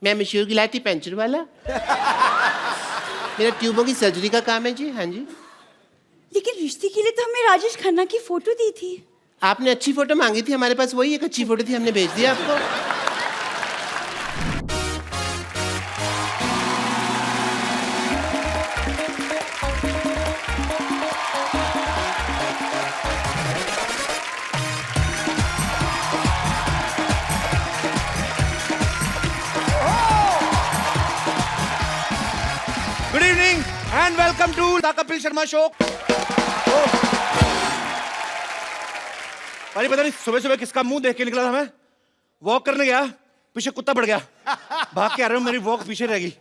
मैं मशहूर गिलाटी पंचर वाला। मेरा ट्यूबों की सर्जरी का काम है जी। हाँ जी। लेकिन रिश्ते के लिए तो हमें राजेश खन्ना की फोटो दी थी। आपने अच्छी फोटो मांगी थी, हमारे पास वही एक अच्छी फोटो थी, हमने भेज दिया आपको। Good evening and welcome to the Kapil Sharma show. अरे पता नहीं सुबह सुबह किसका मुंह देख के निकला था। मैं वॉक करने गया, पीछे कुत्ता पड़ गया, भाग के आ रहा हूं, मेरी वॉक पीछे रह गई।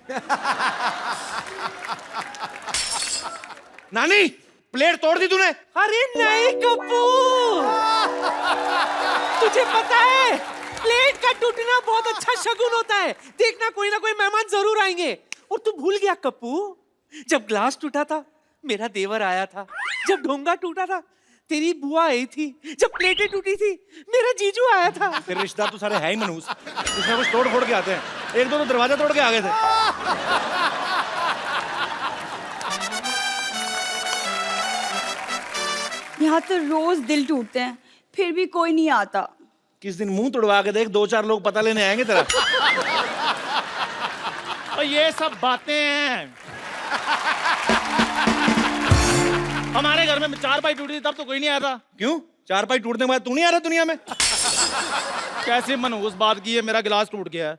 नानी प्लेट तोड़ दी तूने? अरे नहीं कपूर, तुझे पता है प्लेट का टूटना बहुत अच्छा शगुन होता है। देखना कोई ना कोई मेहमान जरूर आएंगे। और तू भूल गया कप्पू, जब ग्लास टूटा था मेरा देवर आया था, जब ढोंगा टूटा था तेरी बुआ आई थी, जब प्लेटें टूटी थी मेरा जीजू आया था। तेरे रिश्तेदार तो सारे है ही मनहूस, कुछ ना कुछ तोड़ फोड़ के आते हैं। एक दो तो दरवाजा तोड़ के आ गए थे। यहाँ तो रोज दिल टूटते हैं, फिर भी कोई नहीं आता। किस दिन मुंह तोड़वा के देख, दो चार लोग पता लेने आएंगे तेरा। और ये सब बातें हैं। हमारे घर में चारपाई टूटी थी तब तो कोई नहीं आया था। क्यों? चारपाई टूटने के बाद तू नहीं आ रहा दुनिया में? कैसे मनहूस बात की है, मेरा गिलास टूट गया है।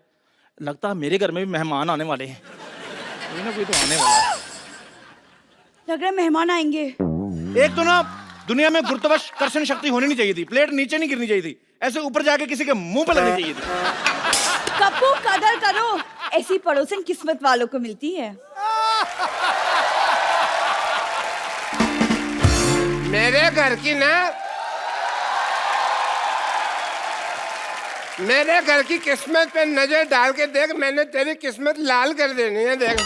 लगता है मेरे घर में भी मेहमान आने वाले हैं, कोई ना कोई तो आने वाला है। लग रहा है मेहमान आएंगे। एक तो ना दुनिया में गुरुत्वाकर्षण शक्ति होनी नहीं चाहिए थी, प्लेट नीचे नहीं गिरनी चाहिए थी, ऐसे ऊपर जाके किसी के मुंह पे लगनी चाहिए थी। कप्पू कदर करो, ऐसी पड़ोसन किस्मत वालों को मिलती है। मेरे घर की ना, मेरे घर की किस्मत पे नजर डाल के देख, मैंने तेरी किस्मत लाल कर देनी है। देख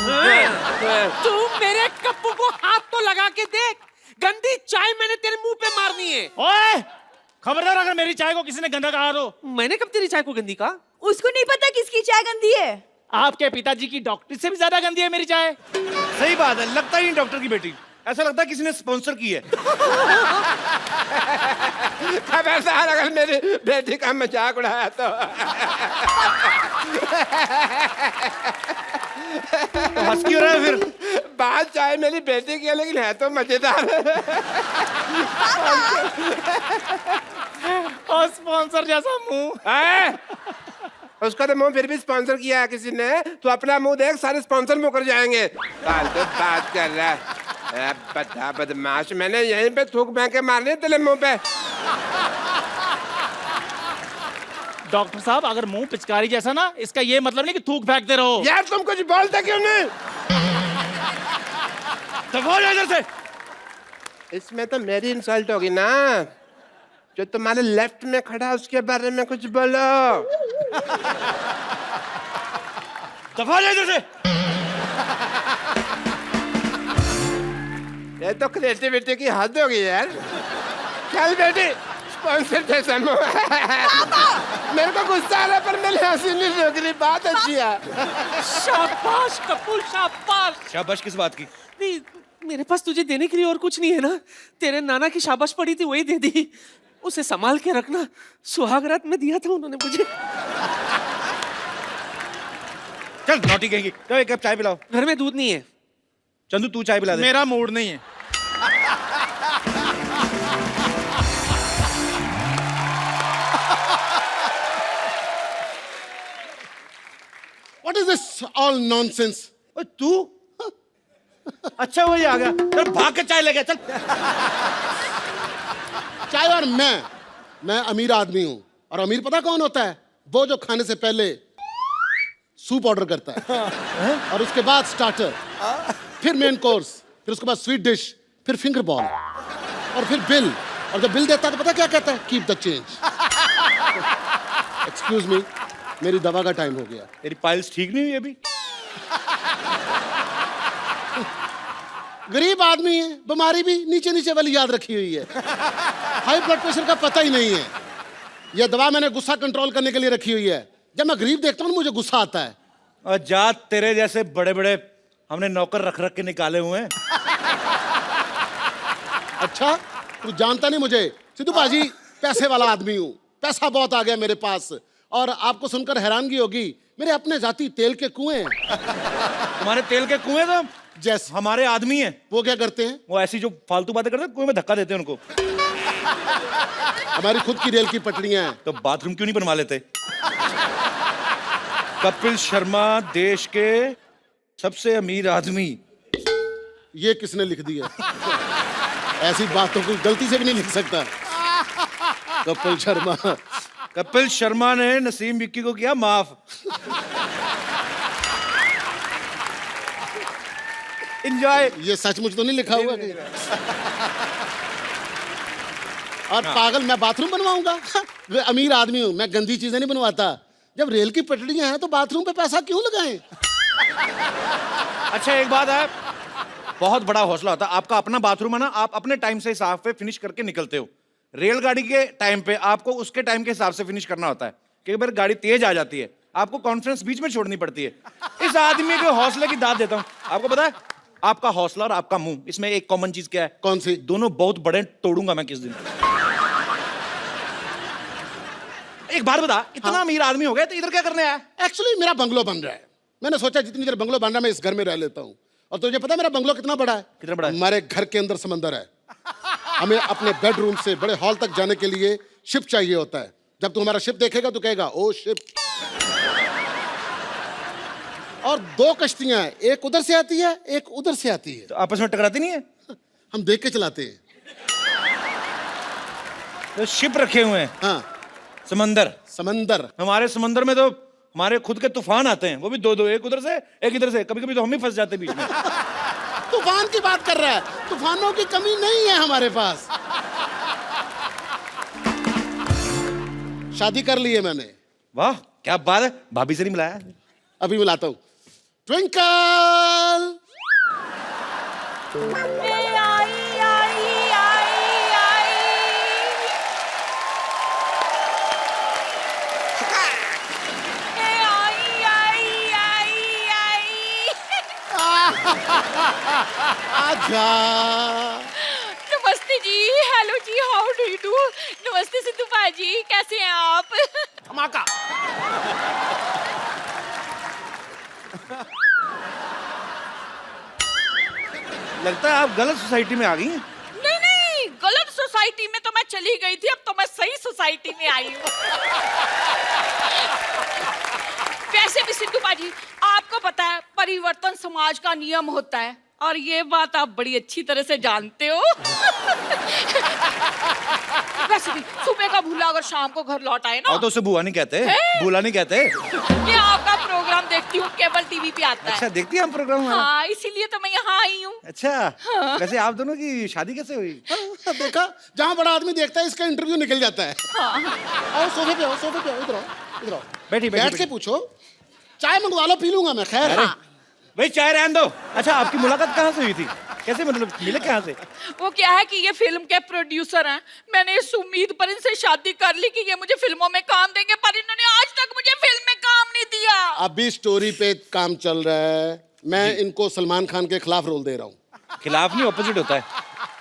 तू मेरे कप्पू को हाथ तो लगा के देख, गंदी चाय मैंने तेरे मुंह पे मारनी है। ओए खबरदार, अगर मेरी चाय को किसी ने गंदा कहा तो। मैंने कब तेरी चाय को गंदी कहा? उसको नहीं पता किसकी चाय गंदी है। आपके पिताजी की डॉक्टर से भी ज्यादा गंदी है मेरी चाय। सही बात है, लगता ही नहीं डॉक्टर की बेटी, ऐसा लगता है किसी ने स्पॉन्सर की है। खबरदार अगर मेरी बेटी का मजाक उड़ाया तो। हंस क्यों रहा है फिर? बात चाहे मेरी बेटी की है, लेकिन है तो मजेदार। और स्पॉन्सर जैसा मुंह। उसका तो मुंह फिर भी स्पॉन्सर किया है किसी ने। तो अपना मुंह देख, सारे स्पॉन्सर मुकर जाएंगे। फालतू बात कर रहा है बता बदमाश। मैंने यहीं पे थूक फेंके मारने तेरे मुंह पे। डॉक्टर साहब, अगर मुंह पिचकारी जैसा ना, इसका ये मतलब नहीं कि थूक फेंकते रहो। यार तुम कुछ बोलते क्यों नहीं? दफा जा इधर से। इसमें तो मेरी इंसल्ट होगी ना। जो तुम्हारे लेफ्ट में खड़ा है उसके बारे में कुछ बोलो। दफा जा इधर से। ये तो क्रिएटिविटी की हद होगी यार। चल बेटी, स्पॉन्सर जैसा मुंह। मेरे को गुस्सा आ रहा है पर मेरी हंसी नहीं रुक रही। बात अच्छी है। शाबाश कपूर, शाबाश। शाबाश किस बात की? नहीं, मेरे पास तुझे देने के लिए और कुछ नहीं है ना। तेरे नाना की शाबाश पड़ी थी, वही दे दी। उसे संभाल के रखना, सुहागरात में दिया था उन्होंने मुझे। चल नौटी कहेंगी, तो एक कप चाय पिलाओ। घर में दूध नहीं है। चंदू तू चाय पिला दे। मेरा मूड नहीं है। What is this all nonsense? ओए तू? अच्छा वही आ गया, चल भाग के चाय ले गया। चल चाय और मैं अमीर आदमी हूं। और अमीर पता कौन होता है? वो जो खाने से पहले सूप ऑर्डर करता है और उसके बाद स्टार्टर, फिर मेन कोर्स, फिर उसके बाद स्वीट डिश, फिर फिंगर बॉल और फिर बिल। और जब बिल देता है तो पता क्या कहता है? Keep the change. Excuse me, मेरी दवा का टाइम हो गया। तेरी पाइल्स ठीक नहीं हुई अभी? गरीब आदमी है, बीमारी भी नीचे नीचे वाली याद रखी हुई है। हाई ब्लड प्रेशर का पता ही नहीं है। यह दवा मैंने गुस्सा कंट्रोल करने के लिए रखी हुई है। जब मैं गरीब देखता हूँ मुझे गुस्सा आता है। और जात तेरे जैसे बड़े बड़े हमने नौकर रख रख के निकाले हुए हैं। अच्छा, तू जानता नहीं मुझे। सिद्धू पाजी पैसे वाला आदमी हूँ, पैसा बहुत आ गया मेरे पास। और आपको सुनकर हैरानगी होगी, मेरे अपने जाति तेल के कुएं हैं। तुम्हारे तेल के कुएं तो जैसे हमारे आदमी हैं। वो क्या करते हैं? वो ऐसी जो फालतू बातें करते हैं, कुएं में धक्का देते हैं उनको। हमारी खुद की रेल की पटरियां हैं। तो बाथरूम क्यों नहीं बनवा लेते? कपिल शर्मा देश के सबसे अमीर आदमी। ये किसने लिख दिया? ऐसी बातों को गलती से भी नहीं लिख सकता। कपिल शर्मा। कपिल शर्मा ने नसीम विक्की को किया माफ। एंजॉय। ये सचमुच तो नहीं लिखा हुआ कहीं? और पागल, मैं बाथरूम बनवाऊंगा? मैं अमीर आदमी हूं, मैं गंदी चीजें नहीं बनवाता। जब रेल की पटरियां हैं तो बाथरूम पे पैसा क्यों लगाएं? अच्छा एक बात है, बहुत बड़ा हौसला होता है। आपका अपना बाथरूम है ना, आप अपने टाइम से हिसाब पे फिनिश करके निकलते हो। रेलगाड़ी के टाइम पे आपको उसके टाइम के हिसाब से फिनिश करना होता है। कई बार गाड़ी तेज आ जाती है, आपको कॉन्फ्रेंस बीच में छोड़नी पड़ती है। इस आदमी के हौसले की दाद देता हूं। आपको पता है, आपका हौसला और आपका मुंह, इसमें एक कॉमन चीज क्या है? कौन सी? दोनों बहुत बड़े, तोड़ूंगा मैं किस दिन। एक बात बता, इतना अमीर आदमी हो गया तो इधर क्या करने आया? एक्चुअली मेरा बंगलो बन रहा है। मैंने सोचा जितनी देर बंगलो बन रहा है मैं इस घर में रह लेता हूँ। और तुझे पता है मेरा बंगलो कितना बड़ा है? कितना बड़ा है? हमारे घर के अंदर समंदर है। हमें अपने बेडरूम से बड़े हॉल तक जाने के लिए शिप चाहिए होता है। जब तू हमारा शिप देखेगा तो कहेगा ओ शिप। और 2 कश्तियां हैं, एक उधर से आती है, एक उधर से आती है। तो आपस में टकराती नहीं है? हम देख के चलाते हैं। तो शिप रखे हुए हैं। हाँ, समंदर। समंदर। हमारे समंदर में तो हमारे खुद के तूफान आते हैं, वो भी 2-2, एक उधर से एक इधर से। कभी कभी तो हम ही फंस जाते हैं बीच में। तूफान की बात कर रहा है? तूफानों की कमी नहीं है हमारे पास। शादी कर ली है मैंने। वाह क्या बात है। भाभी से नहीं मिलाया? अभी मिलाता हूं। ट्विंकल। आजा। नमस्ते जी, हेलो जी, हाउ डू यू डू? नमस्ते सिद्धू पाजी, कैसे हैं आप? धमाका। लगता है आप गलत सोसाइटी में आ गई हैं। नहीं नहीं, गलत सोसाइटी में तो मैं चली गई थी, अब तो मैं सही सोसाइटी में आई हूँ। वैसे भी सिद्धू पाजी, आपको पता है परिवर्तन समाज का नियम होता है, और ये बात आप बड़ी अच्छी तरह से जानते हो। वैसे भी सुबह का भूला अगर शाम को घर लौट आए ना, और तो उसे बुआ नहीं कहते, भूला नहीं कहते। ये आपका प्रोग्राम देखती हूँ, केबल टीवी पे आता है। अच्छा देखती है हम प्रोग्राम हमारा? हाँ, इसीलिए तो मैं यहाँ आई हूँ। अच्छा वैसे आप दोनों की शादी कैसे हुई? देखा, जहां बड़ा आदमी देखता है इसका इंटरव्यू निकल जाता है। आओ सोफे पे आओ, सोफे पे आओ, इधर आओ, इधर आओ। बैठी बैठ के पूछो। चाय मंगवा लो, पी लूंगा मैं। खैर भाई चाय रहने दो। अच्छा आपकी मुलाकात कहाँ से हुई थी? कैसे, मतलब मिले कहाँ से? वो क्या है कि ये फिल्म के प्रोड्यूसर हैं। मैंने इस उम्मीद पर इनसे शादी कर ली कि ये मुझे फिल्मों में काम देंगे, पर इन्होंने आज तक मुझे फिल्म में काम नहीं दिया। अभी स्टोरी पे काम चल रहा है। मैं इनको सलमान खान के खिलाफ रोल दे रहा हूँ। खिलाफ नहीं, ऑपोजिट होता है।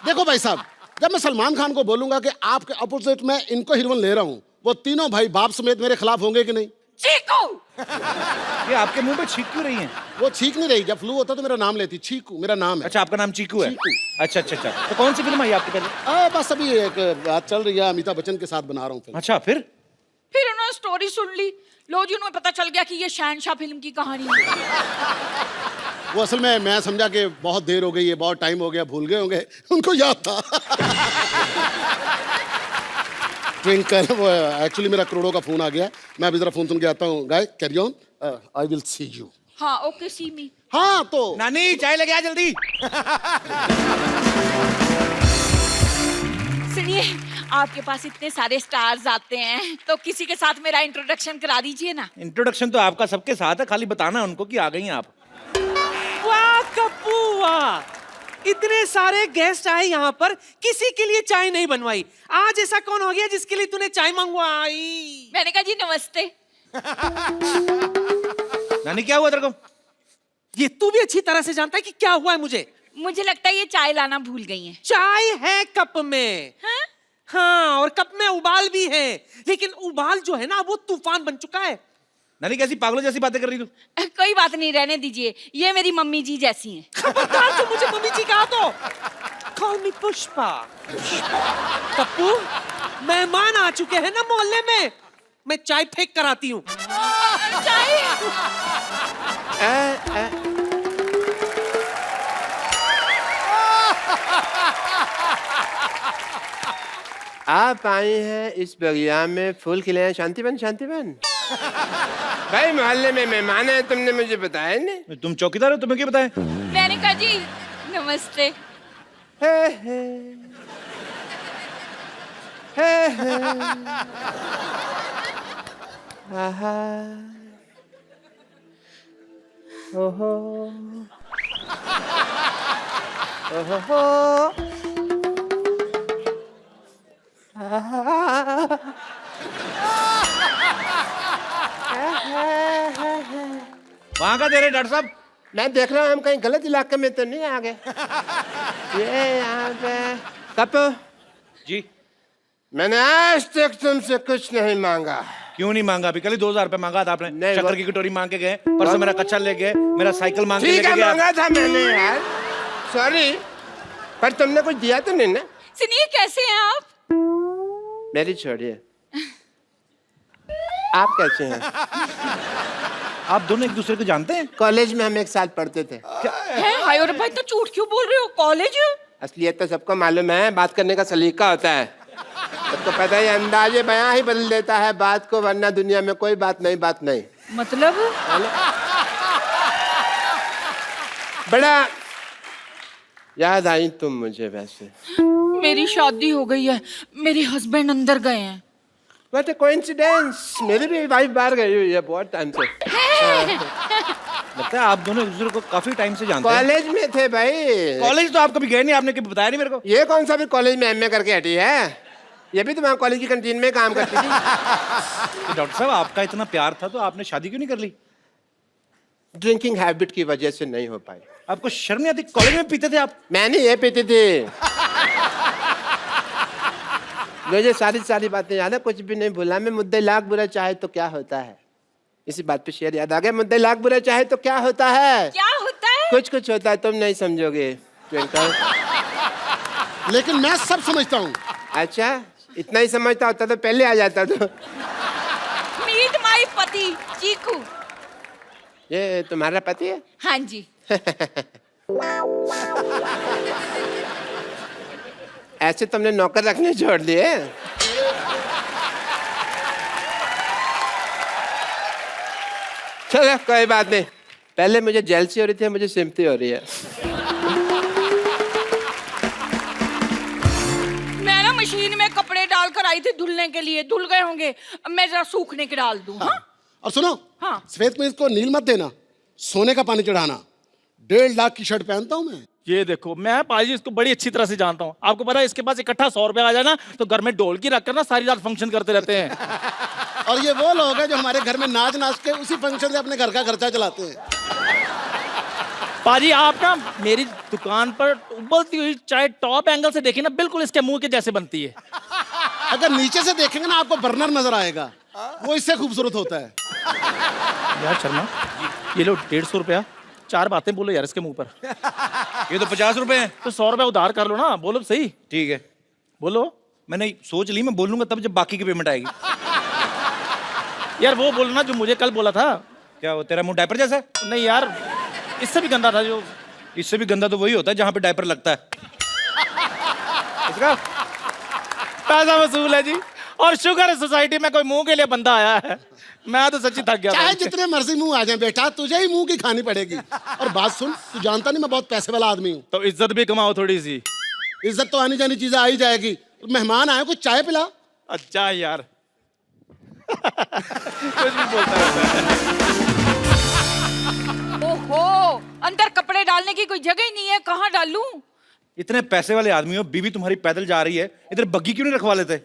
देखो भाई साहब, जब मैं सलमान खान को बोलूंगा कि आपके अपोजिट में इनको हीरोइन ले रहा हूँ, वो तीनों भाई बाप समेत मेरे खिलाफ होंगे कि नहीं? चीकू। ये आपके मुंह पे छींक क्यों रही है? वो छींक नहीं रही। जब फ्लू होता तो मेरा नाम लेती। चीकू मेरा नाम है। अच्छा आपका नाम चीकू है? चीकू। अच्छा अच्छा अच्छा। तो कौन सी फिल्म आई आपकी पहले? बस अभी एक बात चल रही है, अमिताभ बच्चन के साथ बना रहा हूँ फिल्म। अच्छा फिर उन्होंने स्टोरी सुन ली, लो जी, उन्हें पता चल गया कि ये शहनशाह फिल्म की कहानी है। वो असल में मैं समझा कि बहुत देर हो गई है, बहुत टाइम हो गया, भूल गए होंगे, उनको याद था। ट्विंकल, वो एक्चुअली मेरा करोड़ों का फोन आ गया। मैं अभी जरा फोन सुन के आता हूँ। Guy carry on, I will see you. हाँ ओके, सी मी। हाँ तो नानी चाय लेके आ जल्दी। सुनिए, आपके पास इतने सारे स्टार्स आते हैं, तो किसी के साथ मेरा इंट्रोडक्शन करा दीजिए ना। इंट्रोडक्शन तो आपका सबके साथ है, खाली बताना उनको कि आ गई हैं आप। वाह कप्पू वाह, इतने सारे गेस्ट आए यहाँ पर, किसी के लिए चाय नहीं बनवाई। आज ऐसा कौन हो गया जिसके लिए तूने चाय मंगवाई? मैंने कहा जी नमस्ते। नानी क्या हुआ तेरे को? ये तू भी अच्छी तरह से जानता है कि क्या हुआ है मुझे। मुझे लगता है ये चाय लाना भूल गई हैं। चाय है कप में। हाँ? हाँ, और कप में उबाल भी है, लेकिन उबाल जो है ना वो तूफान बन चुका है। नानी कैसी पागलों जैसी बातें कर रही तू? कोई बात नहीं, रहने दीजिए, ये मेरी मम्मी जी जैसी हैं। खबरदार जो मुझे मम्मी जी कहा तो। कॉल मी पुष्पा। कप्पू, मेहमान आ चुके हैं ना मोहल्ले में, मैं चाय फेंक कर आती हूँ। चाय? आप आई हैं इस बगिया में फूल खिले हैं, शांतिवन शांतिवन। भाई मोहल्ले में मेहमान है, तुमने मुझे बताया नहीं। तुम चौकीदार हो, तुम्हें क्या बताए? मेनका जी नमस्ते। हे हे हे हे आहा ओहो ओहो वहां का दे रहे डॉक्टर साहब? मैं देख रहा हूँ हम कहीं गलत इलाके में तो नहीं आ गए। ये यहाँ पे कप, जी मैंने आज तक तुमसे कुछ नहीं मांगा। क्यों नहीं मांगा? अभी कल ही 2000 रुपए मांगा था आपने। नहीं, शक्कर वो- की कटोरी मांग के गए, परसों मेरा कच्चा ले गए, मेरा साइकिल मांग के ठीक लेके है, गया। मांगा था मैंने यार, सॉरी, पर तुमने कुछ दिया तो नहीं ना। सुनिए, कैसे हैं आप? मेरी छोड़िए, आप कैसे हैं? आप दोनों एक दूसरे को जानते हैं? कॉलेज में हम एक साथ पढ़ते थे। हैं? हाय और भाई, तो झूठ क्यों बोल रहे हो? कॉलेज? असलियत तो सबको मालूम है, बात करने का सलीका होता है। सबको पता है, अंदाजे बयां ही बदल देता है बात को, वरना दुनिया में कोई बात नहीं। मतलब? बड़ा याद आई तुम मुझे। वैसे मेरी शादी हो गई है, मेरे हस्बैंड अंदर गए हैं। व्हाट अ कोइंसिडेंस, मेरी भी वाइफ बाहर गई हुई है बहुत टाइम से। लगता है आप दोनों एक दूसरे को काफी टाइम से जानते हैं। कॉलेज में थे भाई। कॉलेज तो आप कभी गए नहीं, आपने कभी बताया नहीं मेरे को। ये कौन सा भी कॉलेज में एमए करके हटी है? ये भी तो वहाँ कॉलेज की कैंटीन में काम करती थी। तो डॉक्टर साहब, आपका इतना प्यार था तो आपने शादी क्यों नहीं कर ली? ड्रिंकिंग हैबिट की वजह से नहीं हो पाई। आपको शर्म नहीं आती? कॉलेज में पीते थे आप? मैंने ये पीती थी। मुझे सारी बातें याद है, कुछ भी नहीं भूला मैं। मुद्दे लाख बुरा चाहे तो क्या होता है, इसी बात पे शेर याद आ गया। मुद्दे लाख बुरा चाहे तो क्या होता है? क्या होता है? कुछ होता है, तुम नहीं समझोगे ट्विंकल। लेकिन मैं सब समझता हूँ। अच्छा, इतना ही समझता होता तो पहले आ जाता। तो मीट माई पति चीकू। ये तुम्हारा पति है? हाँ जी। ऐसे तुमने नौकर रखने छोड़ दिए? चलो कोई बात नहीं, पहले मुझे जेलसी हो रही थी, मुझे सिम्पथी हो रही है। मैं ना मशीन में कपड़े डालकर आई थी धुलने के लिए, धुल गए होंगे, अब मैं जरा सूखने के डाल दूं। हाँ? और सुनो, हाँ। सफेद में इसको नील मत देना, सोने का पानी चढ़ाना। 1.5 लाख की शर्ट पहनता हूँ मैं। ये देखो, मैं पाजी इसको बड़ी अच्छी तरह से जानता हूँ। आपको पता है, इसके पास इकट्ठा 100 रुपया आ जाए ना तो घर में ढोलकी रखकर ना सारी रात फंक्शन करते रहते हैं। और ये वो लोग हैं जो हमारे घर में नाच के उसी फंक्शन से अपने घर का खर्चा चलाते हैं। पाजी, आप ना मेरी दुकान पर उबलती हुई चाय टॉप एंगल से देखिए ना, बिल्कुल इसके मुंह के जैसे बनती है। अगर नीचे से देखेंगे ना, आपको बर्नर नजर आएगा, वो इससे खूबसूरत होता है। यार शर्मा, ये लो 150 रुपया, 4 बातें बोलो यार इसके मुंह पर। ये तो 50 रुपए हैं। तो 100 रुपया उधार कर लो ना, बोलो सही। ठीक है, बोलो। मैंने सोच ली, मैं बोलूंगा तब जब बाकी की पेमेंट आएगी। यार वो बोलो ना जो मुझे कल बोला था। क्या वो तेरा मुंह डायपर जैसा है? नहीं यार, इससे भी गंदा था जो। इससे भी गंदा तो वही होता है जहां पे डायपर लगता है। इसका पैसा वसूल है जी। और शुगर है सोसाइटी में कोई मुंह के लिए बंदा आया है। मैं तो सच्ची थक गया चाहे था। जितने मर्जी मुंह आ जाए बेटा, तुझे ही मुंह की खानी पड़ेगी। और बात सुन, तू जानता नहीं मैं बहुत पैसे वाला आदमी हूँ। तो इज्जत भी कमाओ थोड़ी सी। इज्जत तो आनी जानी चीजें आ ही जाएगी। मेहमान आए, कुछ चाय पिला। अच्छा यार। कुछ भी बोलता रहता है। ओहो, अंदर कपड़े डालने की कोई जगह ही नहीं है, कहाँ डालूं? इतने पैसे वाले आदमी हो, बीवी तुम्हारी पैदल जा रही है, इधर बग्गी क्यों नहीं रखवा लेते?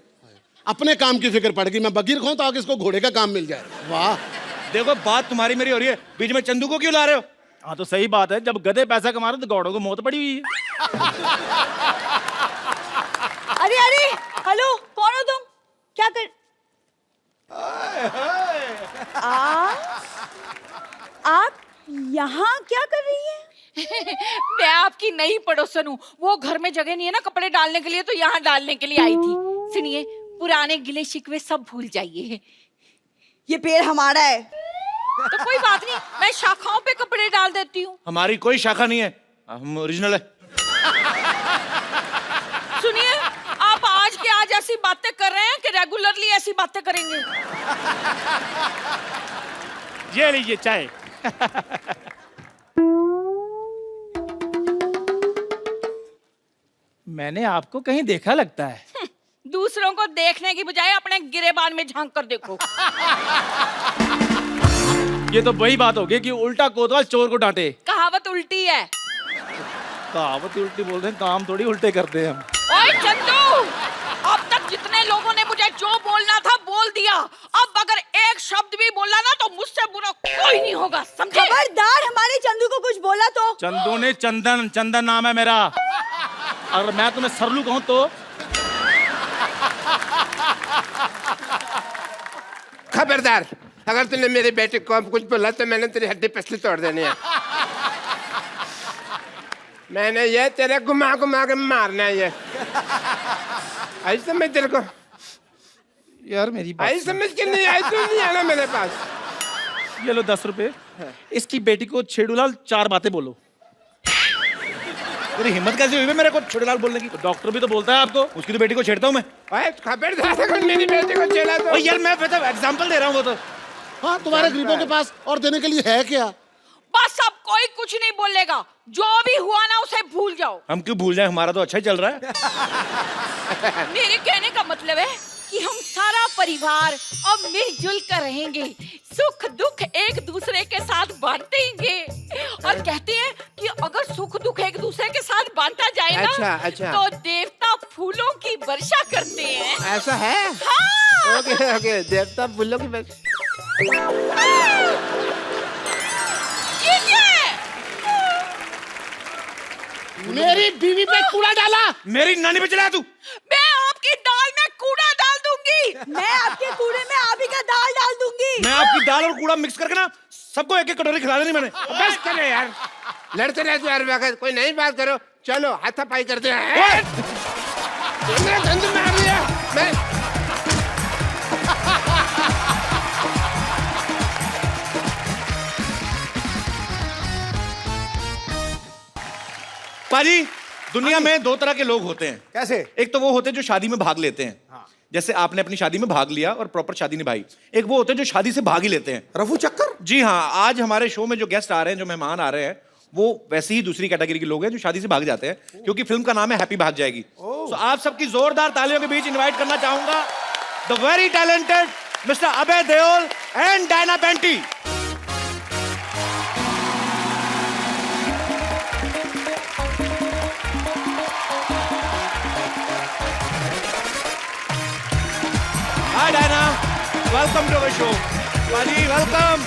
अपने काम की फिक्र पड़ गई, मैं बगीर खाऊं तो आगे इसको घोड़े का काम मिल जाए। वाह। देखो बात तुम्हारी मेरी हो रही है, बीच में चंदू को क्यों ला रहे हो? हाँ तो सही बात है, जब गधे पैसा कमा रहे तो गौड़ों को मौत पड़ी हुई है। अरे अरे हेलो, कौन हो तुम? क्या कर आप यहाँ क्या कर रही हैं? मैं आपकी नई पड़ोसन हूँ। वो घर में जगह नहीं है ना कपड़े डालने के लिए, तो यहाँ डालने के लिए आई थी। सुनिए, पुराने गिले शिकवे सब भूल जाइए। ये पेड़ हमारा है। तो कोई बात नहीं, मैं शाखाओं पे कपड़े डाल देती हूँ। हमारी कोई शाखा नहीं है, हम ओरिजिनल है। सुनिए, आप आज के आज ऐसी बातें कर रहे हैं कि रेगुलरली ऐसी बातें करेंगे। ये लीजिए चाय। मैंने आपको कहीं देखा लगता है। दूसरों को देखने की बजाय अपने गिरेबान में झांक कर देखो। ये तो वही बात हो गई कि उल्टा कोतवाल चोर को डांटे। कहावत उल्टी है। कहावत उल्टी बोल रहे हैं, काम थोड़ी उल्टे करते हैं हम। ओए चंदू, अब तक जितने लोगों ने मुझे जो बोलना था बोल दिया। अब अगर एक शब्द भी बोला ना तो मुझसे बुरा कोई नहीं होगा, समझे? खबरदार, हमारे चंदू को कुछ बोला तो। चंदू ने चंदन नाम है मेरा। अगर मैं तुम्हें सरलू कहूं तो खबरदार, अगर तूने मेरे बेटे को कुछ बोला तो मैंने तेरी हड्डी पसली तोड़ देनी है। मैंने ये तेरे घुमा घुमा के मारना है। ये आई समझ तेरे को? यार मेरी बात आई समझ के नहीं आई, तू नहीं आना मेरे पास। ये लो 10 रुपए। इसकी बेटी को छेड़ूलाल 4 बातें बोलो। तेरी हिम्मत कैसे हुई बे मेरे को छुड़लाल बोलने की? तो डॉक्टर भी तो बोलता है आपको। उसकी तो बेटी को छेड़ता हूँ मैं। ओए खबरदार, अगर मेरी बेटी को छेड़ा तो। ओ यार मैं मतलब एग्जांपल दे रहा हूँ वो तो। हाँ, तुम्हारे गरीबों के पास और देने के लिए है क्या? बस अब कोई कुछ नहीं बोलेगा। जो भी हुआ ना उसे भूल जाओ। हम क्यों भूल जाए, हमारा तो अच्छा ही चल रहा है। मेरे कहने का मतलब है कि हम सारा परिवार अब मिलजुल कर रहेंगे, सुख दुख एक दूसरे के साथ बांटेंगे। और कहते हैं कि अगर सुख दुख एक दूसरे के साथ बांटा जाए ना, अच्छा। तो देवता फूलों की वर्षा करते हैं। ऐसा है? हाँ। ओके ओके, देवता फूलों की बस। ये क्या है? मेरी बीवी पे कूड़ा डाला। मेरी नानी पे चलाया तू। मैं आपकी दाल में कूड़ा डाल दूंगी। मैं आपके कूड़े में आप ही का दाल डाल दूंगी। मैं आपकी दाल और कूड़ा मिक्स करके ना सबको एक एक कटोरी खिला देनी मैंने। बस करे यार, लड़ते रहते यार। वक्त कोई नई बात करो, चलो हाथापाई करते हैं। मेरा गंद मार दिया मैं। पाजी, दुनिया में 2 तरह के लोग होते हैं। कैसे? एक तो वो होते हैं जो शादी में भाग लेते हैं, जैसे आपने अपनी शादी में भाग लिया और प्रॉपर शादी निभाई। एक वो होते हैं जो शादी से भाग ही लेते हैं। रफू चक्कर। जी हाँ, आज हमारे शो में जो गेस्ट आ रहे हैं, जो मेहमान आ रहे हैं, वो वैसे ही दूसरी कैटेगरी के लोग हैं जो शादी से भाग जाते हैं, क्योंकि फिल्म का नाम है हैप्पी भाग जाएगी। तो आप सबकी जोरदार तालियों के बीच इनवाइट करना चाहूंगा the very talented mister Abhay Deol and Diana Penty. Hi Diana, welcome to our show. Paaji welcome.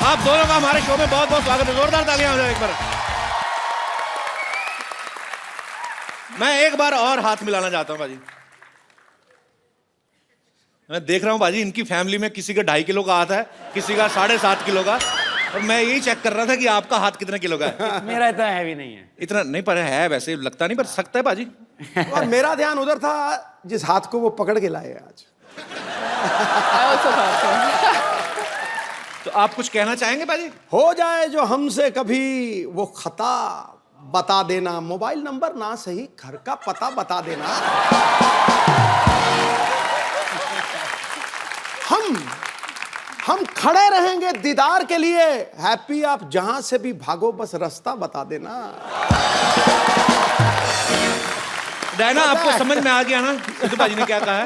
आप दोनों का हमारे शो में बहुत बहुत स्वागत है। जोरदार तालियां हो जाए एक बार। मैं एक बार और हाथ मिलाना चाहता हूं बाजी। मैं देख रहा हूं बाजी, इनकी फैमिली में किसी का 2.5 किलो का हाथ है, किसी का 7.5 किलो का, और मैं यही चेक कर रहा था कि आपका हाथ कितने किलो का है। मेरा इतना हैवी नहीं है। इतना नहीं, पर है वैसे, लगता नहीं, पर सकता है बाजी। और मेरा ध्यान उधर था जिस हाथ को वो पकड़ के लाए आज। तो आप कुछ कहना चाहेंगे बाजी? हो जाए जो हमसे कभी वो खता, बता देना। मोबाइल नंबर ना सही, घर का पता बता देना। हम खड़े रहेंगे दीदार के लिए। हैप्पी आप जहां से भी भागो, बस रास्ता बता देना। डायना, आपको समझ में आ गया ना सिद्धू बाजी ने क्या कहा है?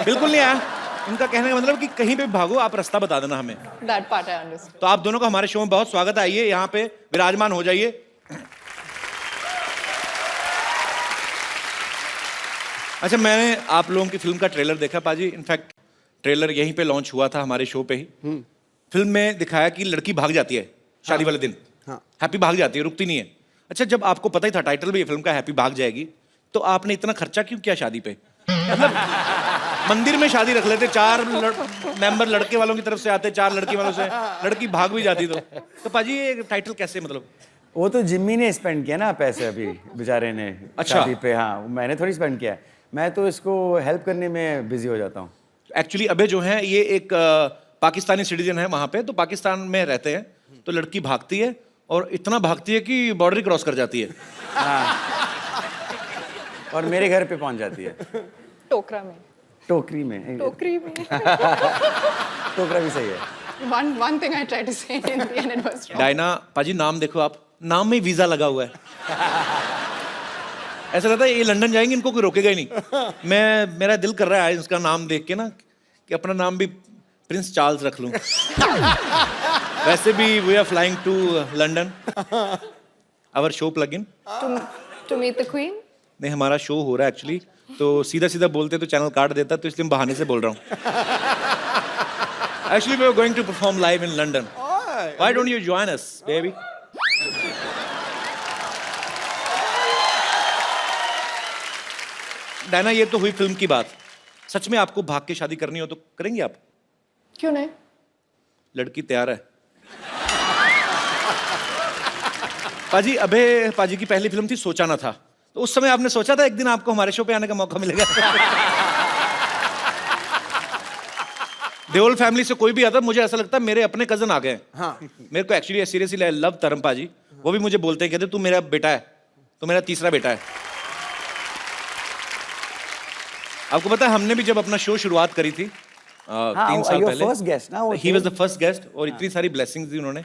बिल्कुल नहीं आया। उनका कहने का मतलब कि कहीं पे भी भागो, आप रास्ता बता देना हमें। That part I understand. तो आप दोनों का हमारे शो में बहुत स्वागत है। आइए यहाँ पे विराजमान हो जाइए। अच्छा, मैंने आप लोगों की फिल्म का ट्रेलर देखा पाजी। इनफैक्ट ट्रेलर यहीं पे लॉन्च हुआ था हमारे शो पे ही। फिल्म में दिखाया कि लड़की भाग जाती है शादी वाले दिन। हाँ। हैप्पी भाग जाती है, रुकती नहीं है। अच्छा, जब आपको पता ही था टाइटल भी ये फिल्म का हैप्पी भाग जाएगी, तो आपने इतना खर्चा क्यों किया शादी पे? मतलब मंदिर में शादी रख लेते, 4 मेंबर लड़के वालों की तरफ से आते, 4 लड़की वालों से, लड़की भाग भी जाती। तो पाजी ये टाइटल कैसे, मतलब? वो तो जिम्मी ने स्पेंड किया ना पैसे अभी बेचारे ने अच्छा। शादी पे। हाँ, मैंने थोड़ी स्पेंड किया है, मैं तो इसको हेल्प करने में बिजी हो जाता हूँ। एक्चुअली अबे जो है ये एक पाकिस्तानी सिटीजन है वहां पे, तो पाकिस्तान में रहते हैं। तो लड़की भागती है और इतना भागती है कि बॉर्डर क्रॉस कर जाती है। हाँ, और मेरे घर पे पहुंच जाती है टोकरा में टोकरी में। टोकरी में टोकरा भी सही है। one thing I tried to say in Hindi and it was wrong. Diana पाजी, नाम देखो आप, नाम में वीजा लगा हुआ है। ऐसा लगता है ये लंदन जाएंगे, इनको कोई रोकेगा ही नहीं। मेरा दिल कर रहा है इसका नाम देख के ना कि अपना नाम भी प्रिंस चार्ल्स रख लूं। वैसे भी we are flying to London, our show plug in. To meet the queen? नहीं, हमारा शो हो रहा है एक्चुअली, तो सीधा सीधा बोलते तो चैनल काट देता, तो इसलिए बहाने से बोल रहा हूँ। Actually we are going to perform live in London. Why don't you join us baby? Diana, ये तो हुई फिल्म की बात। सच में आपको भाग के शादी करनी हो तो करेंगे आप? क्यों नहीं? लड़की तैयार है। पाजी, अबे पाजी की पहली फिल्म थी सोचा ना था, तो उस समय आपने सोचा था एक दिन आपको हमारे शो पे आने का मौका मिलेगा? देओल फैमिली से कोई भी आता, मुझे ऐसा लगता है मेरे अपने कजन आ गए। हाँ। मेरे को एक्चुअली सीरियसली आई लव धर्म पाजी। वो भी मुझे बोलते हैं, कहते तू मेरा बेटा है, तू मेरा तीसरा बेटा है। आपको पता है हमने भी जब अपना शो शुरुआत करी थी 3 साल your पहले, first guest ना वो he was the first guest, और इतनी सारी ब्लेसिंग्स दी उन्होंने।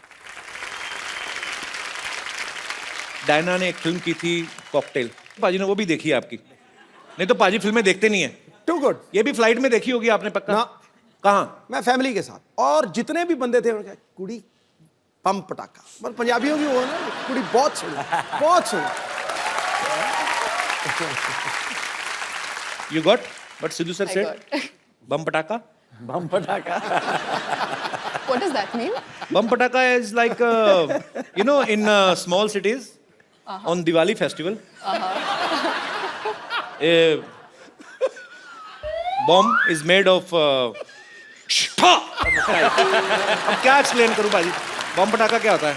डायना ने एक फिल्म की थी कॉकटेल, पाजी ने वो भी देखी है आपकी? नहीं तो पाजी फिल्में देखते नहीं है। Too good. ये भी फ्लाइट में देखी होगी आपने पक्का? ना। कहाँ? मैं फैमिली के साथ, और जितने भी बंदे थे उन्होंने कहा कुड़ी पम पटाखा, मतलब पंजाबियों की वो ना, कुड़ी बहुत सुनी, बहुत सुनी। You got what Sidhu sir I said? got. Bum pataka? बम पटाखा। What does that mean? Bum pataka is like you know, in small cities on Diwali festival, a bomb is made of अब क्या explain करूं भाजी, बम पटाखा क्या होता है?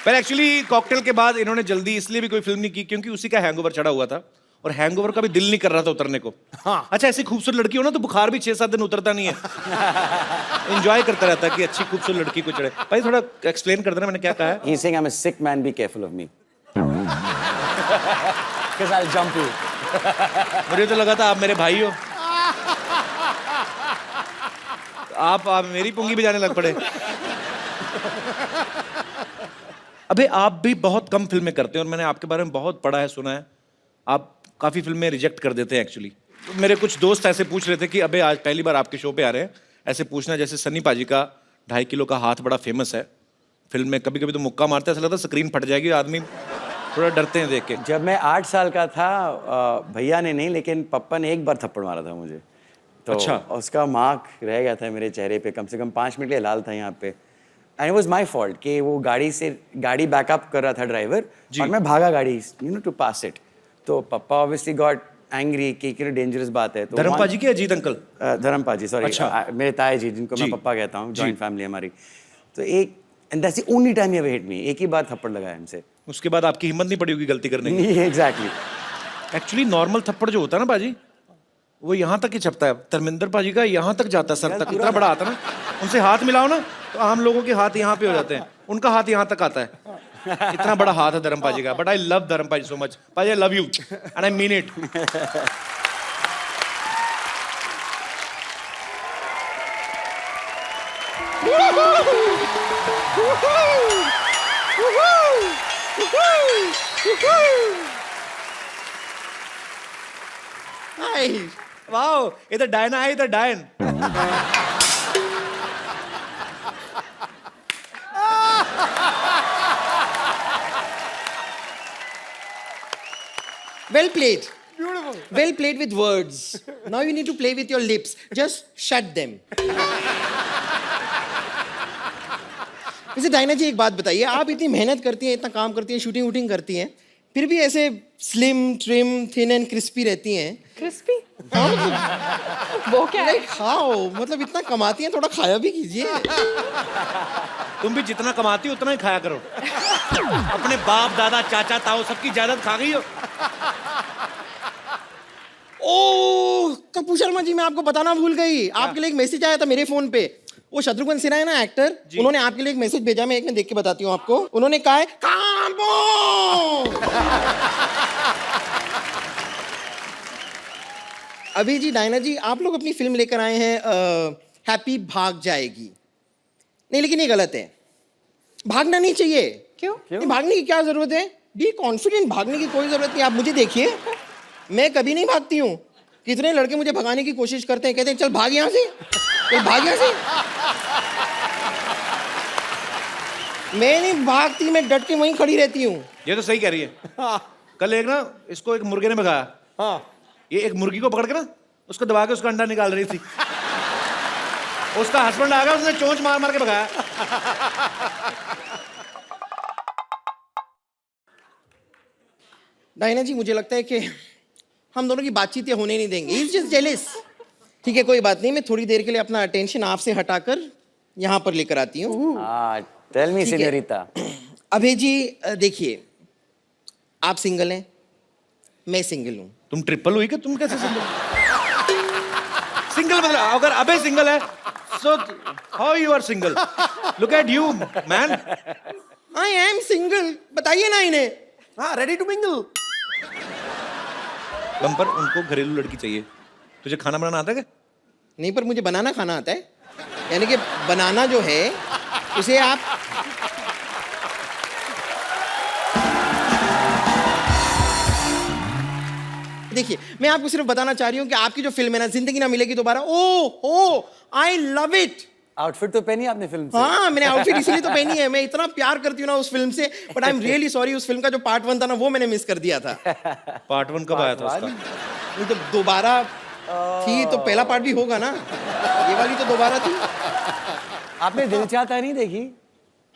पर एक्चुअली कॉकटेल के बाद इन्होंने जल्दी इसलिए भी कोई फिल्म नहीं की क्योंकि उसी का हैंगओवर चढ़ा हुआ था, और हैंगओवर का भी दिल नहीं कर रहा था उतरने को। हाँ। अच्छा, ऐसी खूबसूरत लड़की हो ना तो बुखार भी 6-7 दिन उतरता नहीं है। एंजॉय करता रहता है कि अच्छी खूबसूरत लड़की को चढ़े। भाई थोड़ा एक्सप्लेन कर देना मैंने क्या कहा है। He's saying I'm a sick man, be careful of me. Because I'll jump you. मुझे तो लगा था आप मेरे भाई हो, आप मेरी पुंगी भी जाने लग पड़े। अबे आप भी बहुत कम फिल्में करते हैं, और मैंने आपके बारे में बहुत पढ़ा है, सुना है आप काफी फिल्में रिजेक्ट कर देते हैं एक्चुअली। मेरे कुछ दोस्त ऐसे पूछ रहे थे कि अबे आज पहली बार आपके शो पे आ रहे हैं, ऐसे पूछना जैसे सन्नी पाजी का 2.5 किलो का हाथ बड़ा फेमस है फिल्म में, कभी कभी तो मुक्का मारते हैं, ऐसा लगता है स्क्रीन फट जाएगी, आदमी थोड़ा डरते हैं देख के। जब मैं 8 साल का था, भैया ने नहीं लेकिन पप्पा ने एक बार थप्पड़ मारा था मुझे, तो अच्छा। उसका मार्क रह गया था मेरे चेहरे पे, कम से कम 5 मिनट के लिए लाल था यहाँ पे। And it was my fault कि वो गाड़ी बैकअप कर रहा था ड्राइवर, और मैं भागा गाड़ी टू पास इट, तो पप्पा ऑब्वियसली गॉट एंग्री कि डेंजरस बात है। तो धर्म पाजी के अजीत अंकल? धर्म पाजी, सॉरी। अच्छा। मेरे ताया जी, जिनको मैं पप्पा कहता हूँ, जॉइंट फैमिली हमारी। तो एक, and that's the only time he ever hit me, एक ही बार थप्पड़ लगाया हमसे। उसके बाद आपकी हिम्मत नहीं पड़ी होगी गलती करने की? एग्जैक्टली। एक्चुअली नॉर्मल थप्पड़ जो होता है ना पाजी, वो यहाँ तक ही छपता है। धर्मेंद्र पाजी का यहाँ तक जाता है, सर तक, इतना बड़ा आता है ना। उनसे हाथ मिलाओ ना तो आम लोगों के हाथ यहाँ पे हो जाते हैं, उनका हाथ यहाँ तक आता है। इतना बड़ा हाथ है धर्म पाजी का। बट आई लव धर्म पाजी सो मच। पाजी, आई love you and I mean it. Wow, इधर डायना है, इधर डायन। Well played, beautiful. Well played with words. Now you need to play with your lips. Just shut them. वैसे Diana जी एक बात बताइए, आप इतनी मेहनत करती हैं, इतना काम करती हैं, शूटिंग वूटिंग करती हैं, फिर भी ऐसे slim trim thin and crispy रहती हैं। क्रिस्पी हाँ मतलब वो क्या है? खाओ, मतलब इतना कमाती हैं, थोड़ा खाया भी कीजिए। तुम भी जितना कमाती हो उतना ही खाया करो। अपने बाप दादा चाचा ताऊ सबकी जायदाद खा गई हो। ओह कपूर शर्मा जी, मैं आपको बताना भूल गई, आपके लिए एक मैसेज आया था मेरे फोन पे। वो शत्रुघ्न सिन्हा है ना एक्टर, उन्होंने आपके लिए एक मैसेज भेजा, मैं एक में देख के बताती हूँ आपको। उन्होंने कहा है कांबो। अभी जी डायना जी, आप लोग अपनी फिल्म लेकर आए हैं हैप्पी भाग जाएगी। नहीं लेकिन ये गलत है, भागना नहीं चाहिए। क्यों? नहीं, भागने की क्या जरूरत है? बी कॉन्फिडेंट, भागने की कोई जरूरत नहीं। आप मुझे देखिए, मैं कभी नहीं भागती हूँ। कितने लड़के मुझे भगाने की कोशिश करते हैं, कहते हैं चल भाग यहाँ से, चल भाग यहाँ से। मैं नहीं भागती, मैं डट के वहीं खड़ी रहती हूँ। ये तो सही कह रही है। कल एक ना इसको एक मुर्गे ने भगाया। हाँ ये एक मुर्गी को पकड़ के ना उसको दबा के उसका अंडा निकाल रही थी। उसका हस्बैंड आ गया, उसने चोंच मार मार के भगाया। डायना जी, मुझे लगता है कि हम दोनों की बातचीत ये होने नहीं देंगे। He's just jealous। ठीक है, कोई बात नहीं, मैं थोड़ी देर के लिए अपना अटेंशन आपसे हटाकर यहाँ पर लेकर आती हूँ। टेल मी ठीक है। सीनियोरिटा। अभय जी देखिए, आप सिंगल हैं, मैं सिंगल हूँ। तुम ट्रिपल हुई कि तुम कैसे सिंगल? सिंगल मतलब अगर अबे सिंगल है, so how you are single? Look at you, man. I am single। बताइए ना इन्हें। हाँ, रेडी टू मिंगल। बम्पर, उनको घरेलू लड़की चाहिए। तुझे खाना बनाना आता है क्या? नहीं, पर मुझे बनाना खाना आता है। यानी कि बनाना जो है उसे आप देखिए, मैं आपको सिर्फ बताना चाह रही हूँ कि आपकी जो फिल्म है ना, जिंदगी ना मिलेगी दोबारा, ओ आई लव इट। आउटफिट तो पहनी आपने फिल्म से? हाँ, मैंने आउटफिट इसीलिए तो पहनी है। मैं इतना प्यार करती हूँ ना उस फिल्म से, but I am really sorry, उस फिल्म का जो पार्ट 1 था ना, वो मैंने मिस कर दिया था। पार्ट 1 कब आया था उसका? नहीं तो दोबारा थी तो पहला पार्ट भी होगा ना, ये वाली तो दोबारा थी। आपने दिल चाहता नहीं देखी?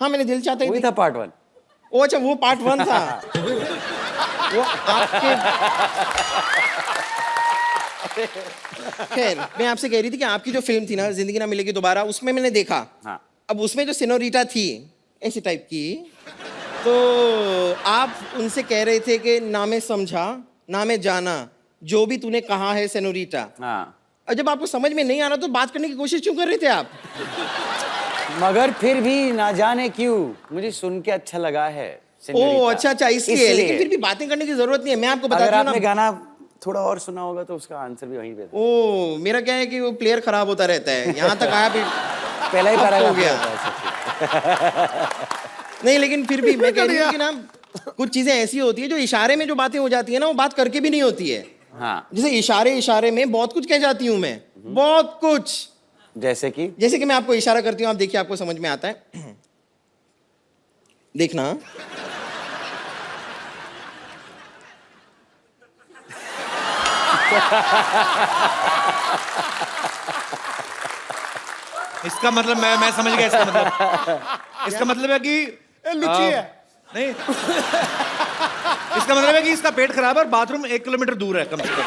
हाँ, मैंने दिल चाहता ही वही था पार्ट 1। ओ अच्छा, वो पार्ट 1 था। वो आपके खैर, मैं आपसे कह रही थी कि आपकी जो फिल्म थी ना, जिंदगी ना मिलेगी दोबारा, उसमें मैंने देखा। हाँ। अब उसमें जो सिनोरिटा थी ऐसी टाइप की, तो आप उनसे कह रहे थे कि ना मैं समझा ना मैं जाना, जो भी तूने कहा है सिनोरिटा। हाँ। और जब आपको समझ में नहीं आ रहा तो बात करने की कोशिश क्यों कर रहे थे आप? मगर फिर भी ना जाने क्यों मुझे सुन के अच्छा लगा है। ओ अच्छा, इसलिए। लेकिन फिर भी बातें करने की जरूरत नहीं है, मैं आपको बता अगर दूं ना। आपने गाना थोड़ा और सुना होगा तो उसका आंसर भी वहीं पे था। ओ, मेरा क्या है कि वो प्लेयर खराब होता रहता है, यहाँ तक आया फिर पहला ही अब पैराग्राफ हो गया। नहीं लेकिन फिर भी मैं कह रही हूँ कि ना, कुछ चीजें ऐसी होती है जो इशारे में जो बातें हो जाती है ना, वो बात करके भी नहीं होती है। हाँ। जैसे इशारे में बहुत कुछ कह जाती हूँ मैं, बहुत कुछ। जैसे कि मैं आपको इशारा करती हूँ, आप देखिए आपको समझ में आता है। देखना। इसका मतलब मैं समझ गया। इसका मतलब है कि लुच्ची है। नहीं, इसका मतलब है कि इसका पेट खराब है और बाथरूम 1 किलोमीटर दूर है कम से कम।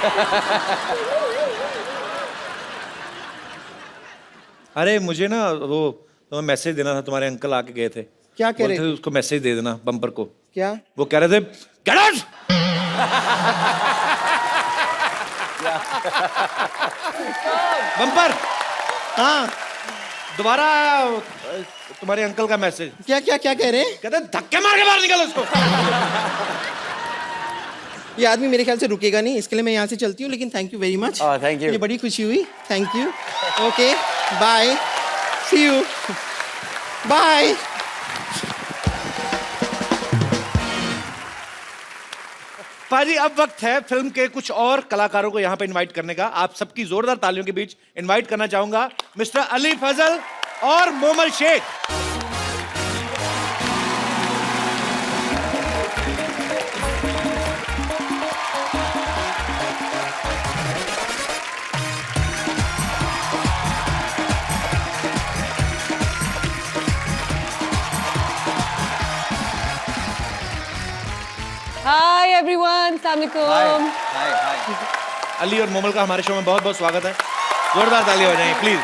अरे मुझे ना वो तुम्हें मैसेज देना था, तुम्हारे अंकल आके गए थे। क्या कह रहे थे? उसको मैसेज दे देना बम्पर को। क्या? वो कह रहे थे गेट आउट। बम्पर, हाँ दोबारा तुम्हारे अंकल का मैसेज। क्या क्या क्या कह रहे हैं? कहते हैं धक्के मार के बाहर निकलो उसको। ये आदमी मेरे ख्याल से रुकेगा नहीं, इसके लिए मैं यहाँ से चलती हूँ। लेकिन thank you very much. Thank you. मुझे बड़ी खुशी हुई। Thank you. Okay bye, see you, bye. पाजी, अब वक्त है फिल्म के कुछ और कलाकारों को यहाँ पे इनवाइट करने का। आप सबकी जोरदार तालियों के बीच इनवाइट करना चाहूंगा मिस्टर अली फजल और मोमल शेख। एवरीवन, अस्सलाम वालेकुम। अली और मोमल का हमारे शो में बहुत बहुत स्वागत है। जोरदार तालियां हो जाएं प्लीज।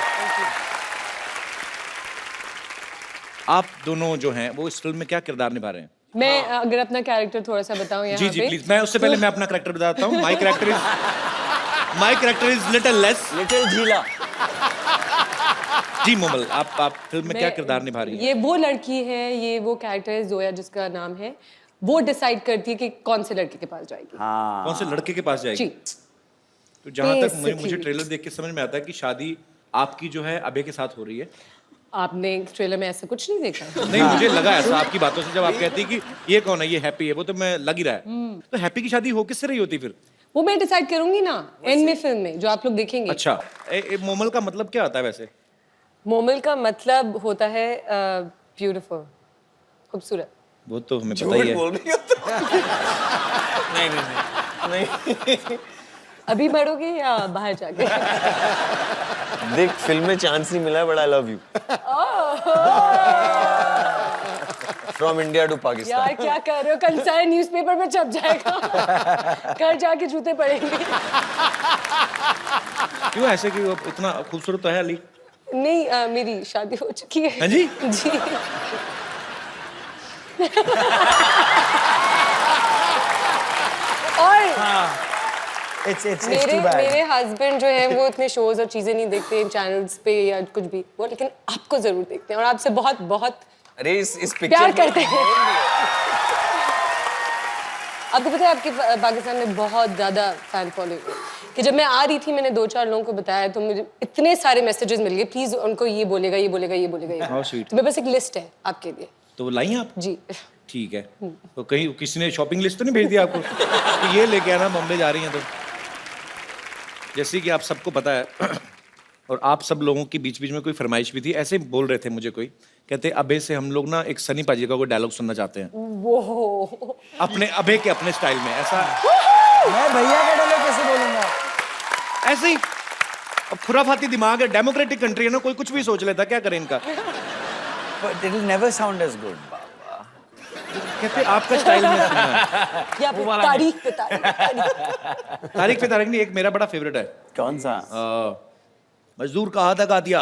आप दोनों जो हैं वो इस फिल्म में क्या किरदार निभा रहे हैं? मैं अगर अपना कैरेक्टर थोड़ा सा बताऊं यहाँ जी जी पे, प्लीज। मैं उससे पहले मैं अपना कैरेक्टर बताता हूँ। My character is little less. Little झीला। जी मोमल, आप फिल्म में क्या किरदार निभा रही हैं? ये वो लड़की है, ये वो कैरेक्टर है जोया जिसका नाम है, वो डिसाइड करती है कि कौन से लड़के के पास जाएगी। कौन से लड़के के पास जाएगी? जी। तो जहाँ तक Basically. मुझे ट्रेलर देख के समझ में आता है कि शादी आपकी जो है अभय के साथ हो रही है। आपने ट्रेलर में ऐसा कुछ नहीं देखा? नहीं, मुझे लगा ऐसा आपकी बातों से, जब आप कहती कि ये कौन है, ये हैप्पी है, वो तो मैं लग ही रहा है। तो हैप्पी की शादी हो किससे रही होती फिर? वो मैं डिसाइड करूंगी ना एंड में फिल्म में, जो आप लोग देखेंगे। अच्छा, मोमल का मतलब क्या होता है वैसे? मोमल का मतलब होता है ब्यूटीफुल, खूबसूरत। वो तो हमें पता ही है। बोल रही हो नहीं। अभी बढ़ोगे या बाहर जाके? देख, फिल्म में चांस नहीं मिला, but I love you. From India to Pakistan. यार क्या कर रहे हो, कल सारे न्यूज़पेपर में छप जाएगा। घर जाके जूते पड़ेंगे। क्यों ऐसे कि वो इतना खूबसूरत तो है अली? नहीं, मेरी शादी हो चुकी है। हाँ जी? जी। और मेरे हस्बैंड जो है वो इतने शोज और चीजें नहीं देखते चैनल्स पे या कुछ भी, वो लेकिन आपको जरूर देखते हैं और आपसे बहुत बहुत अरे इस प्यार पिक्चर करते हैं। आपको पता है आपके पाकिस्तान में बहुत ज्यादा फैन फॉलोइंग है कि जब मैं आ रही थी मैंने 2-4 लोगों को बताया तो मुझे इतने सारे मैसेजेस मिल गए, प्लीज उनको ये बोलेगा ये बोलेगा ये बोलेगा How ये। sweet. तो मेरे पास एक लिस्ट है आपके लिए। तो वो लाई आप? जी। ठीक है। तो कहीं किसी ने शॉपिंग लिस्ट तो नहीं भेज दिया आपको कि ये लेके आना, बॉम्बे जा रही हैं? तो जैसे कि आप सबको पता है और आप सब लोगों के बीच बीच में कोई फरमाइश भी थी, ऐसे बोल रहे थे मुझे कोई, कहते अभय से हम लोग ना एक सनी पाजी का कोई डायलॉग सुनना चाहते हैं वो अपने अभय के अपने स्टाइल में। ऐसा मैं भैया का डायलॉग कैसे बोलूंगा? ऐसे ही अब खुराफाती दिमाग है, डेमोक्रेटिक कंट्री है ना, कोई कुछ भी सोच लेता, क्या करें इनका। But it will never sound as good, बाबा। कहते आपका स्टाइल में सुनना है। या फिर तारीख पे तारीख। तारीख पे तारीख नहीं, एक मेरा बड़ा फेवरेट है। कौन सा? मजदूर कहा था का दिया,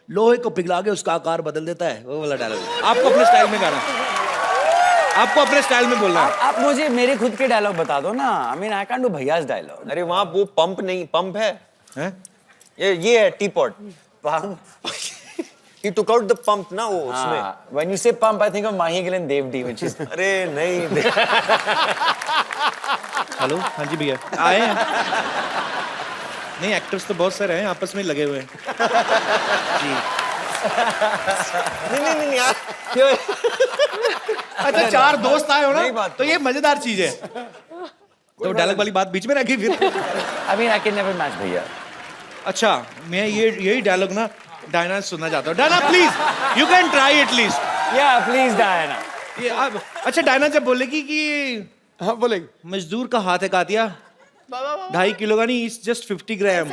लोहे को पिघला के उसका आकार बदल देता है, वो वाला डायलॉग। आपको अपने स्टाइल में गाना, आपको अपने स्टाइल में बोलना है। आप मुझे मेरे खुद के डायलॉग बता दो ना। I mean I can do भैयास डायलॉग। अरे वहाँ वो पंप नहीं, पंप है, हैं? ये है T pot. He took out the pump ना वो उसमें। When you say pump, I think of Mahi Gill and Dev D, which is अरे नहीं। हेलो, हाँ जी भैया आए हैं। नहीं, एक्टर्स तो बहुत सारे हैं, आपस में लगे हुए हैं जी। नहीं यार। अच्छा, 4 दोस्त आए हो नहीं ना, बात तो ये मजेदार चीज है। तो डायलॉग वाली बात बीच में रखी फिर। I mean I can never match भैया। अच्छा, मैं यही डायलॉग ना डायना से सुनना चाहता हूँ। Diana please, you can try at least. Yeah, please Diana। ये अब अच्छा, डायना जब बोलेगी कि हाँ बोलेंगे। मजदूर का हाथ है कातिया, 2.5 किलो का नहीं, it's just 50 gram.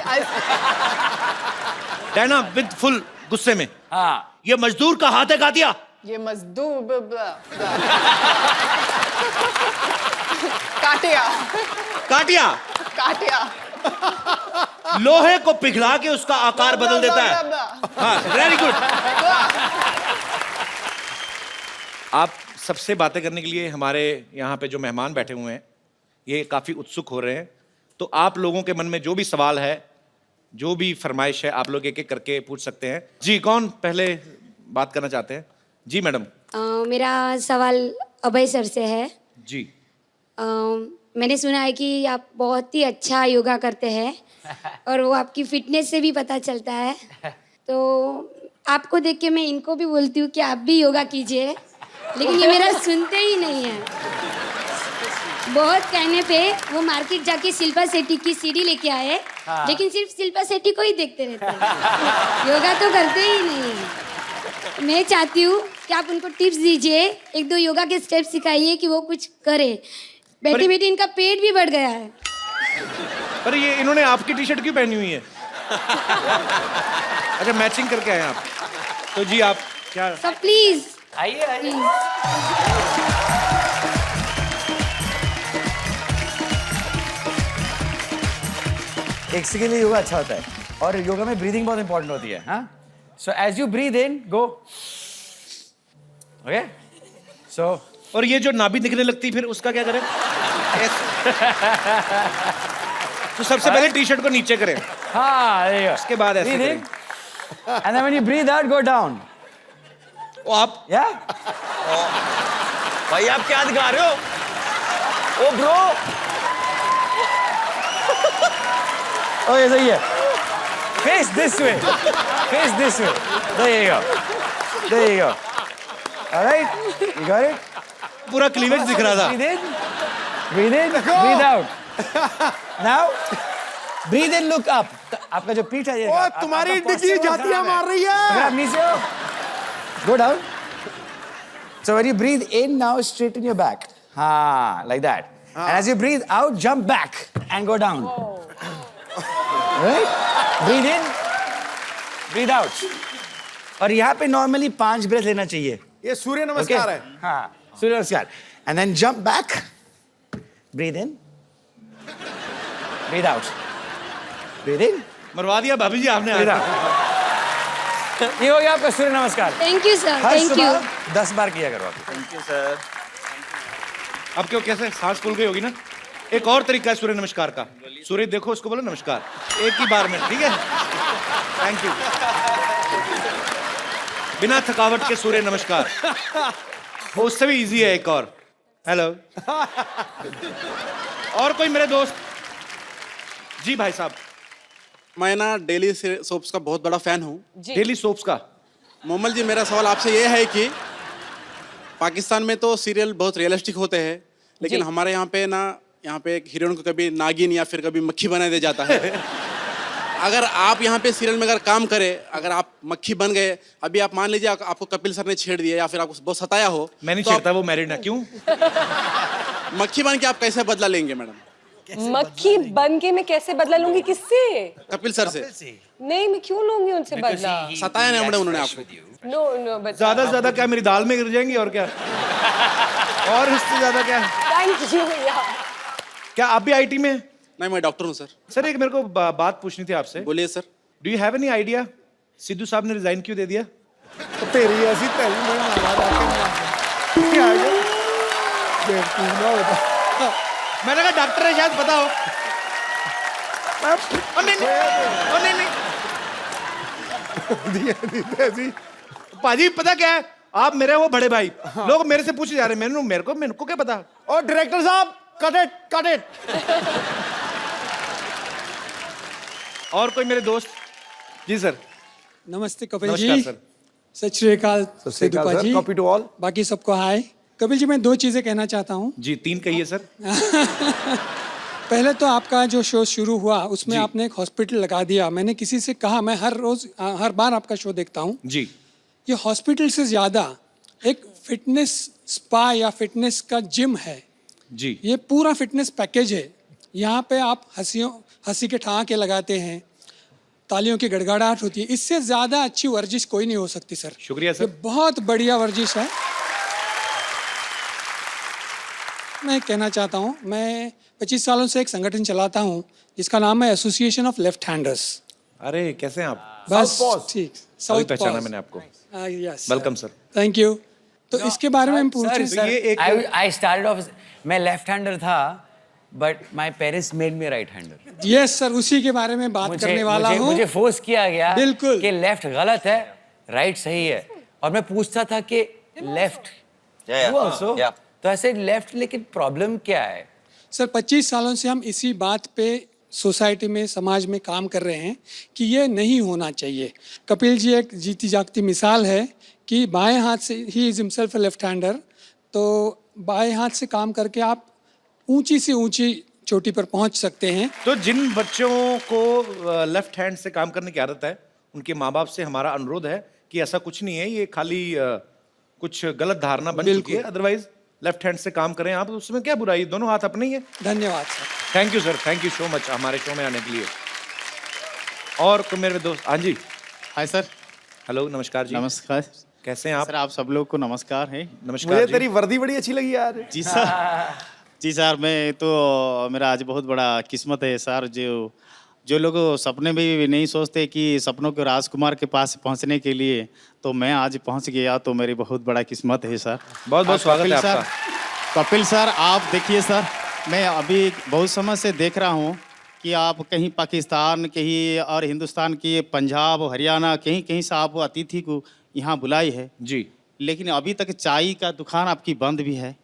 Diana with full गुस्से में, हाँ। ये मजदूर का हाथ है कातिया। ये मजदूर काटिया काटिया काटिया लोहे को पिघला के उसका आकार बदल देता है। हाँ, वेरी गुड। आप सबसे बातें करने के लिए हमारे यहाँ पे जो मेहमान बैठे हुए हैं ये काफी उत्सुक हो रहे हैं, तो आप लोगों के मन में जो भी सवाल है, जो भी फरमाइश है, आप लोग एक एक करके पूछ सकते हैं। जी, कौन पहले बात करना चाहते हैं? जी मैडम। मेरा सवाल अभय सर से है। जी। मैंने सुना है कि आप बहुत ही अच्छा योगा करते हैं और वो आपकी फिटनेस से भी पता चलता है, तो आपको देख के मैं इनको भी बोलती हूँ कि आप भी योगा कीजिए, लेकिन ये मेरा सुनते ही नहीं है। बहुत कहने पे वो मार्केट जाके शिल्पा शेट्टी की सीडी लेके आए, लेकिन सिर्फ शिल्पा शेट्टी को ही देखते रहते हैं, योगा तो करते ही नहीं है। मैं चाहती हूँ कि आप उनको टिप्स दीजिए, 1-2 योगा के स्टेप सिखाइए कि वो कुछ करे। बैठी बैठी इनका पेट भी बढ़ गया है। पर ये इन्होंने आपकी टी शर्ट क्यों पहनी हुई है? अच्छा, मैचिंग करके आए आप। तो जी आप क्या? सब प्लीज आइए। इसके लिए योगा अच्छा होता है और योगा में ब्रीदिंग बहुत इंपॉर्टेंट होती है हाँ so as you breathe in go okay so और ये जो नाभि दिखने लगती फिर उसका क्या करें? तो सबसे पहले टी शर्ट को नीचे करें, हाँ उसके बाद ऐसे breathe in करें। and then when you breathe out go down वो आप yeah भाई आप क्या दिखा रहे हो? ओ ब्रो ओके सही है face this way there you go all right you got it पूरा क्लीवेज दिख रहा था। breathe in breathe out now breathe in look up आपका जो पीठ है ये ओ तुम्हारी डिग्गी जातियां मार रही है नीचे हो go down so when you breathe in now straighten your back हाँ like that and as you breathe out jump back and go down right breathe in breathe out और यहाँ पे normally 5 ब्रेथ लेना चाहिए ये सूर्य नमस्कार है हाँ सूर्य नमस्कार and then jump back breathe in breathe out breathe in मरवा दिया भाभी जी आपने। breathe out ये हो गया आपका सूर्य नमस्कार thank you sir, her thank you. सुबह 10 बार किया करो आप थैंक यू सर। अब क्यों कैसे सांस फूल गई होगी ना? एक और तरीका है सूर्य नमस्कार का। सूर्य देखो उसको बोलो नमस्कार एक ही बार में, ठीक है? Thank you. बिना थकावट के सूर्य नमस्कार, वो उससे भी इजी है। एक और हेलो और कोई मेरे दोस्त जी? भाई साहब मैं ना डेली सोप्स का बहुत बड़ा फैन हूँ। डेली सोप्स का? मोमल जी मेरा सवाल आपसे ये है कि पाकिस्तान में तो सीरियल बहुत रियलिस्टिक होते हैं लेकिन हमारे यहाँ पे एक हीरोइन को कभी नागिन या फिर कभी मक्खी बना दिया जाता है। अगर आप यहाँ पे सीरियल में अगर काम करें, अगर आप मक्खी बन गए, अभी आप मान लीजिए आपको कपिल सर ने छेड़ दिया या फिर आपको बहुत सताया हो, मैं नहीं तो छेड़ता, वो मैरिड है। क्यों? मक्खी बन के आप कैसे बदला लेंगे मैडम? मक्खी बन के मैं कैसे बदला लूंगी? किससे? कपिल सर से। नहीं, मैं क्यों लूंगी उनसे बदला? सताया नहीं मैडम उन्होंने आपको? नो बट ज्यादा से ज्यादा क्या मेरी दाल में गिर जाएंगी और क्या? और इससे ज्यादा क्या? थैंक यू यार। क्या आप भी आईटी में? नहीं, मैं डॉक्टर हूँ सर। सर एक मेरे को बात पूछनी थी आपसे। बोलिए sir. Do you have any idea Sidhu साहब ने रिजाइन क्यों दे दिया? तो तेरी ऐसी तैली में मैंने कहा डॉक्टर है शायद पता हो। नहीं पाजी पता क्या है, आप मेरे वो बड़े भाई, लोग मेरे से पूछे जा रहे हैं, मेरे को क्या पता। और डायरेक्टर साहब कट इट और कोई मेरे दोस्त? जी सर। नमस्ते कपिल नमस्कार जी। सर। सत श्री अकाल सिद्धूपा जी। Copy to all. बाकी सबको हाय। कपिल जी मैं 2 चीजें कहना चाहता हूँ। जी 3 कहिए सर। पहले तो आपका जो शो शुरू हुआ उसमें आपने एक हॉस्पिटल लगा दिया। मैंने किसी से कहा, मैं हर बार आपका शो देखता हूँ जी। ये हॉस्पिटल से ज्यादा एक फिटनेस स्पा या फिटनेस का जिम है जी। ये पूरा फिटनेस पैकेज है। यहाँ पे आप हंसी के ठहाके लगाते हैं, तालियों की गड़गड़ाहट होती है। इससे ज्यादा अच्छी वर्जिश कोई नहीं हो सकती सर। शुक्रिया सर। ये बहुत बढ़िया वर्जिश है। मैं कहना चाहता हूँ, मैं 25 सालों से एक संगठन चलाता हूँ जिसका नाम है एसोसिएशन ऑफ लेफ्ट हैंडर्स। अरे कैसे हैं आप? बस ठीक। अभी पहचाना मैंने आपको। Yes welcome sir. Thank you. तो इसके बारे में पूछूं? आई स्टार्टेड ऑफ मैं लेफ्ट हैंडर था but my parents made me right hander. Yes sir, उसी के बारे में बात करने वाला हूँ। मुझे फोर्स किया गया बिल्कुल कि लेफ्ट गलत है, राइट सही है, और मैं पूछता था कि लेफ्ट आल्सो तो ऐसे लेफ्ट, लेकिन प्रॉब्लम क्या है? सर 25 सालों से हम इसी बात पे सोसाइटी में, समाज में काम कर रहे हैं कि ये नहीं होना चाहिए। कपिल जी एक जीती जागती मिसाल है कि बाएं हाथ से, he is himself a left hander, तो बाएं हाथ से काम करके आप ऊंची से ऊंची चोटी पर पहुंच सकते हैं। तो जिन बच्चों को लेफ्ट हैंड से काम करने की आदत है, उनके माँ बाप से हमारा अनुरोध है कि ऐसा कुछ नहीं है, ये खाली कुछ गलत धारणा बन चुकी है। अदरवाइज लेफ्ट हैंड से काम करें आप, उसमें क्या बुराई, दोनों हाथ अपने ही है। धन्यवाद sir. Thank you sir, thank you so much हमारे शो में आने के लिए। और तो मेरे दोस्त, हाँ जी। Hi sir. हेलो, नमस्कार जी। नमस्कार। कैसे हैं आप? सर आप सब लोग को नमस्कार है। नमस्कार। मुझे जी। तेरी वर्दी बड़ी अच्छी लगी यार। जी सर। जी सर, मैं तो मेरा आज बहुत बड़ा किस्मत है सर, जो लोग सपने में भी नहीं सोचते कि सपनों के राजकुमार के पास पहुंचने के लिए, तो मैं आज पहुंच गया, तो मेरी बहुत बड़ा किस्मत है सर। बहुत बहुत स्वागत है कपिल सर, आपका। कपिल सर आप देखिए सर, मैं अभी बहुत समय से देख रहा हूँ कि आप कहीं पाकिस्तान, कहीं और हिंदुस्तान की पंजाब, हरियाणा, कहीं कहीं से आप अतिथि को यहाँ बुलाई है जी, लेकिन अभी तक चाय का दुकान आपकी बंद भी है।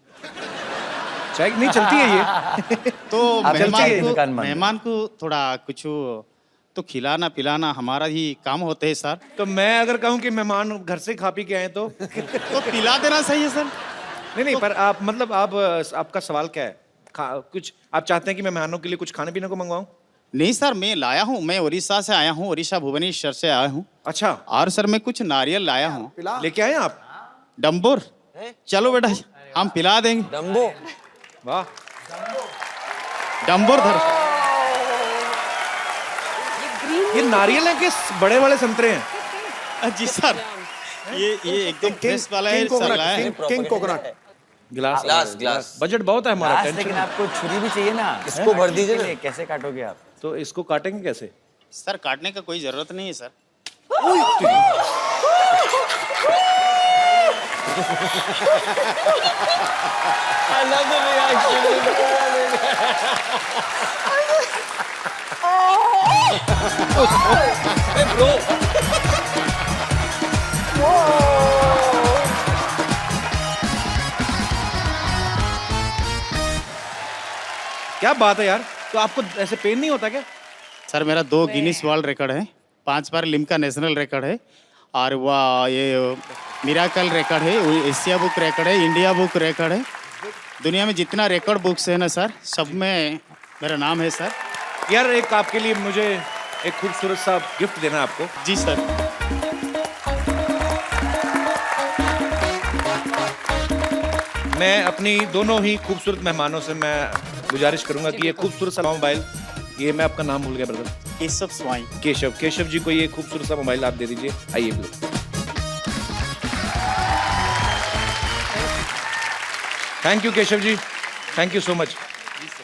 चाय नहीं चलती है ये। तो आप चाय की दुकान बंद है। मेहमान को थोड़ा कुछ तो खिलाना पिलाना हमारा ही काम होते है सर। तो मैं अगर कहूँ कि मेहमान घर से खा पी के आए तो तो पिला देना सही है सर। नहीं, पर आप मतलब आपका सवाल क्या है? कुछ आप चाहते हैं कि मैं मेहमानों के लिए कुछ खाने पीने को मंगवाऊं? नहीं सर, मैं लाया हूँ, मैं उड़ीसा से आया हूँ, उड़ीसा भुवनेश्वर से आया हूँ। अच्छा, और सर मैं कुछ नारियल लाया हूँ। लेके आए आप? डम्बोर, चलो बेटा हम पिला देंगे। डम्बो, वाह, डम्बोर धर। ये नारियल है कि बड़े वाले संतरे हैं? जी सर, ये एकदम फ्रेश वाला है सर, लाया है। King coconut. गिलास ग्लास। बजट बहुत है हमारा। ग्लास, टेंशन लेकिन है। आपको छुरी भी चाहिए ना, इसको भर दीजिए ना। कैसे काटोगे आप? तो इसको काटेंगे कैसे? सर काटने का कोई जरूरत नहीं है sir. I love the reaction. Hey bro. क्या बात है यार, तो आपको ऐसे पेन नहीं होता क्या? सर मेरा 2 गिनीज वर्ल्ड रिकॉर्ड है, 5 बार लिम्का नेशनल रिकॉर्ड है, और वह ये मिराकल रिकॉर्ड है, एशिया बुक रिकॉर्ड है, इंडिया बुक रिकॉर्ड है। दुनिया में जितना रिकॉर्ड बुक्स है ना सर, सब में मेरा नाम है सर। यार एक आपके लिए मुझे एक खूबसूरत सा गिफ्ट देना है आपको। जी सर। मैं अपनी दोनों ही खूबसूरत मेहमानों से मैं गुजारिश करूंगा कि ये खूबसूरत सा मोबाइल, ये मैं आपका नाम भूल गया ब्रदर, केशव स्वाई। केशव जी को ये खूबसूरत सा मोबाइल आप दे दीजिए। आइए brother. Thank you Keshav ji, thank you so much,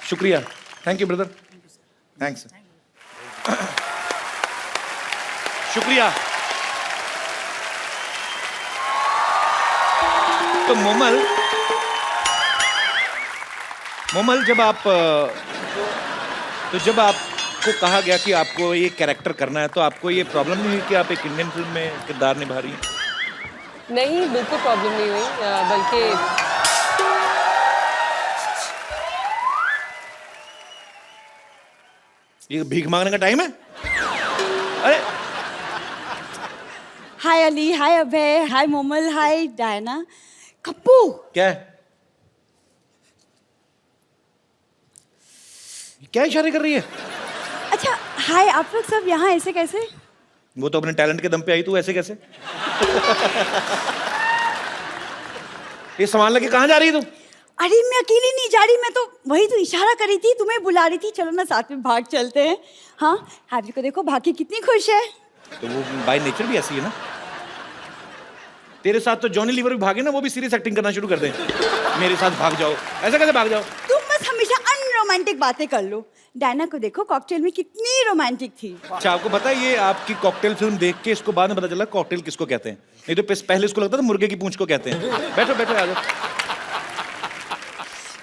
शुक्रिया, थैंक यू ब्रदर, थैंक्स, शुक्रिया। तो मोमल जब आपको कहा गया कि आपको ये कैरेक्टर करना है, तो आपको ये प्रॉब्लम नहीं हुई कि आप एक इंडियन फिल्म में किरदार निभा रही हैं? नहीं, बिल्कुल प्रॉब्लम नहीं हुई, बल्कि ये भीख मांगने का टाइम है? अरे हाय अली, हाय अभय, हाय मोमल, हाय डायना। कप्पू, क्या है? क्या इशारे कर रही है? अच्छा हाय, आप लोग सब यहाँ ऐसे कैसे? वो तो अपने टैलेंट के दम पे आई, तू ऐसे कैसे? ये सामान लेके कहाँ जा रही है तू? अरे मैं अकेली नहीं जा रही, मैं तो वही तो इशारा कर रही थी, तुम्हें बुला रही थी, चलो ना साथ में भाग चलते हैं। हाँ, हैप्पी को देखो, भागी कितनी खुश है। तो वो बाय नेचर भी ऐसी है ना। तेरे साथ तो जॉनी लीवर भी भागे ना, वो भी सीरियस एक्टिंग करना शुरू कर दें। मेरे साथ भाग जाओ, ऐसा कैसे भाग जाओ? तुम बस हमेशा अनरोमांटिक बातें कर लो। डायना को देखो, कॉकटेल में कितनी रोमांटिक थी। अच्छा, आपको पता है ये आपकी कॉकटेल फिल्म देख के इसको बाद में पता चला कॉकटेल किसको कहते हैं। नहीं तो पहले इसको लगता था मुर्गे की पूंछ को कहते हैं। बैठो बैठो, आ जाओ।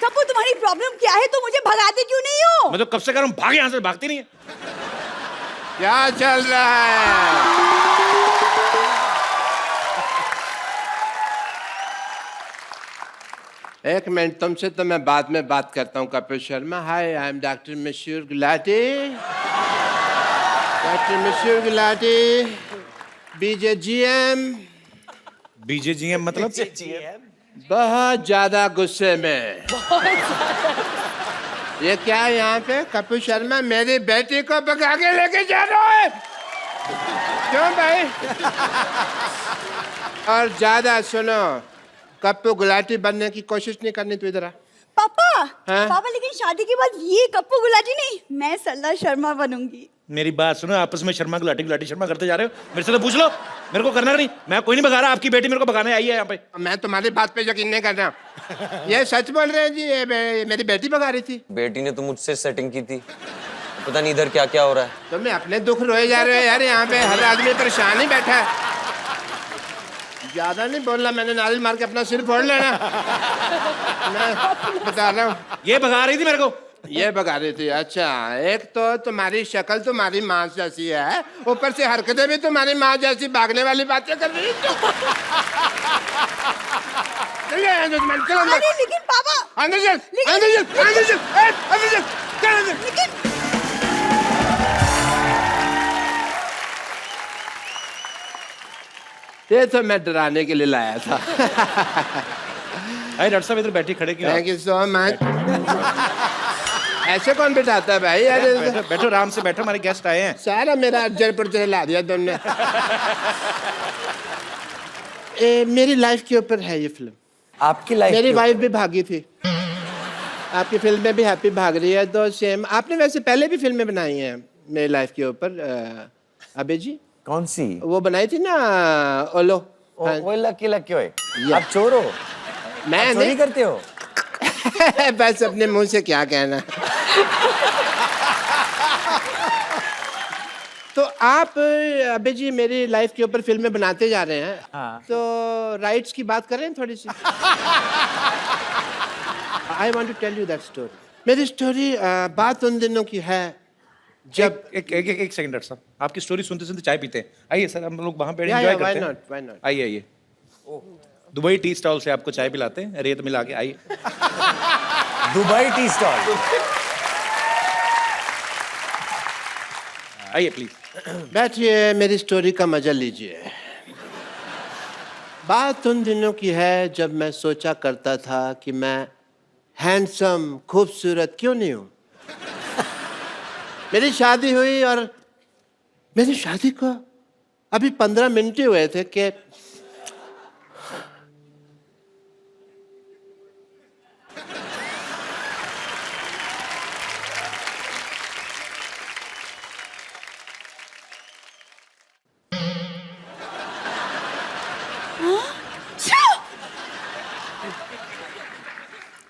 कप्पू तुम्हारी प्रॉब्लम क्या है, तो मुझे भगाते क्यों नहीं हो? मैं तो कब से कह रहा हूँ भाग यहाँ से, भागती नहीं है। क्या चल रहा है? एक मिनट, तुमसे तो मैं बाद में बात करता हूँ कपिल शर्मा। हाय, आई एम डॉक्टर मशहूर गुलाटी, डॉक्टर मशहूर गुलाटी, बीजेजीएम मतलब? बहुत ज्यादा गुस्से में। ये क्या है यहाँ पे? कपिल शर्मा मेरी बेटी को भगा के लेके जा रहा है, क्यों भाई? और ज्यादा सुनो, कप्पू गुलाटी बनने की कोशिश नहीं करनी। तू इधर आ। पापा, हाँ? पापा लेकिन शादी के बाद ये कप्पू गुलाटी नहीं, मैं सरला शर्मा बनूंगी। मेरी बात सुनो, आपस में शर्मा गुलाटी शर्मा करते जा रहे हो। मेरे से तो पूछ लो, मेरे को करना नहीं। मैं कोई नहीं भगा रहा, आपकी बेटी मेरे को भगाने आई है यहाँ पे। मैं तुम्हारी बात पे यकीन नहीं कर रहा। ये सच बोल रहे हैं जी, ये मेरी बेटी भगा रही थी। बेटी ने तो मुझसे सेटिंग की थी, पता नहीं इधर क्या क्या हो रहा है। तो मैं अपने दुख रोए जा रहे हो यार, यहाँ पे हर आदमी परेशान ही बैठा है। ज्यादा नहीं बोलना, मैंने नारियल मार के अपना सिर फोड़ लेना। मैं बता रहा हूँ। ये भगा रही थी मेरे को। ये भगा रही थी, अच्छा। एक तो तुम्हारी शक्ल तुम्हारी माँ जैसी है, ऊपर से हरकतें भी तुम्हारी माँ जैसी, भागने वाली बातें कर रही है। अरे लेकिन पापा, अंदर चल, अंदर चल, अंदर चल, अंदर चल, चल अंदर। ये तो मैं डराने के लिए लाया था। अरे डॉक्टर साहब इधर बैठी खड़े क्यों? Thank you so much. ऐसे कौन बिठाता है भाई? यार बैठो बैठो, आराम से बैठो, हमारे गेस्ट आए हैं। सारा मेरा जयपुर से ला दिया तुमने। मेरी लाइफ के ऊपर है ये फिल्म। आपकी लाइफ? मेरी वाइफ भी भागी थी, आपकी फिल्म में भी हैप्पी भाग रही है, तो सेम। आपने वैसे पहले भी फिल्में बनाई हैं मेरी लाइफ के ऊपर, अबे जी। कौन सी? वो बनाई थी ना, ओलो। वो लकी लकी ओए। आप चोर हो? मैं चोरी करते हो? बस अपने मुंह से क्या कहना। तो आप अबे जी मेरी लाइफ के ऊपर फिल्में बनाते जा रहे हैं। हाँ। तो राइट्स की बात करें थोड़ी सी। I want to tell you that story. मेरी स्टोरी बात उन दिनों की है जब एक सेकंड डॉक्टर साहब, आपकी स्टोरी सुनते सुनते चाय पीते हैं। आइए सर, हम लोग वहाँ पे Yeah, एंजॉय yeah, why करते not, why हैं। not? आइए आइए, दुबई टी स्टॉल से आपको चाय पिलाते हैं, रेत मिला के। आइए। Dubai tea stall. आइए प्लीज। बैठिए, मेरी स्टोरी का मजा लीजिए। बात उन दिनों की है जब मैं सोचा करता था कि मैं हैंडसम, खूबसूरत क्यों नहीं हूं। मेरी शादी हुई और मेरी शादी को अभी 15 मिनट ही हुए थे कि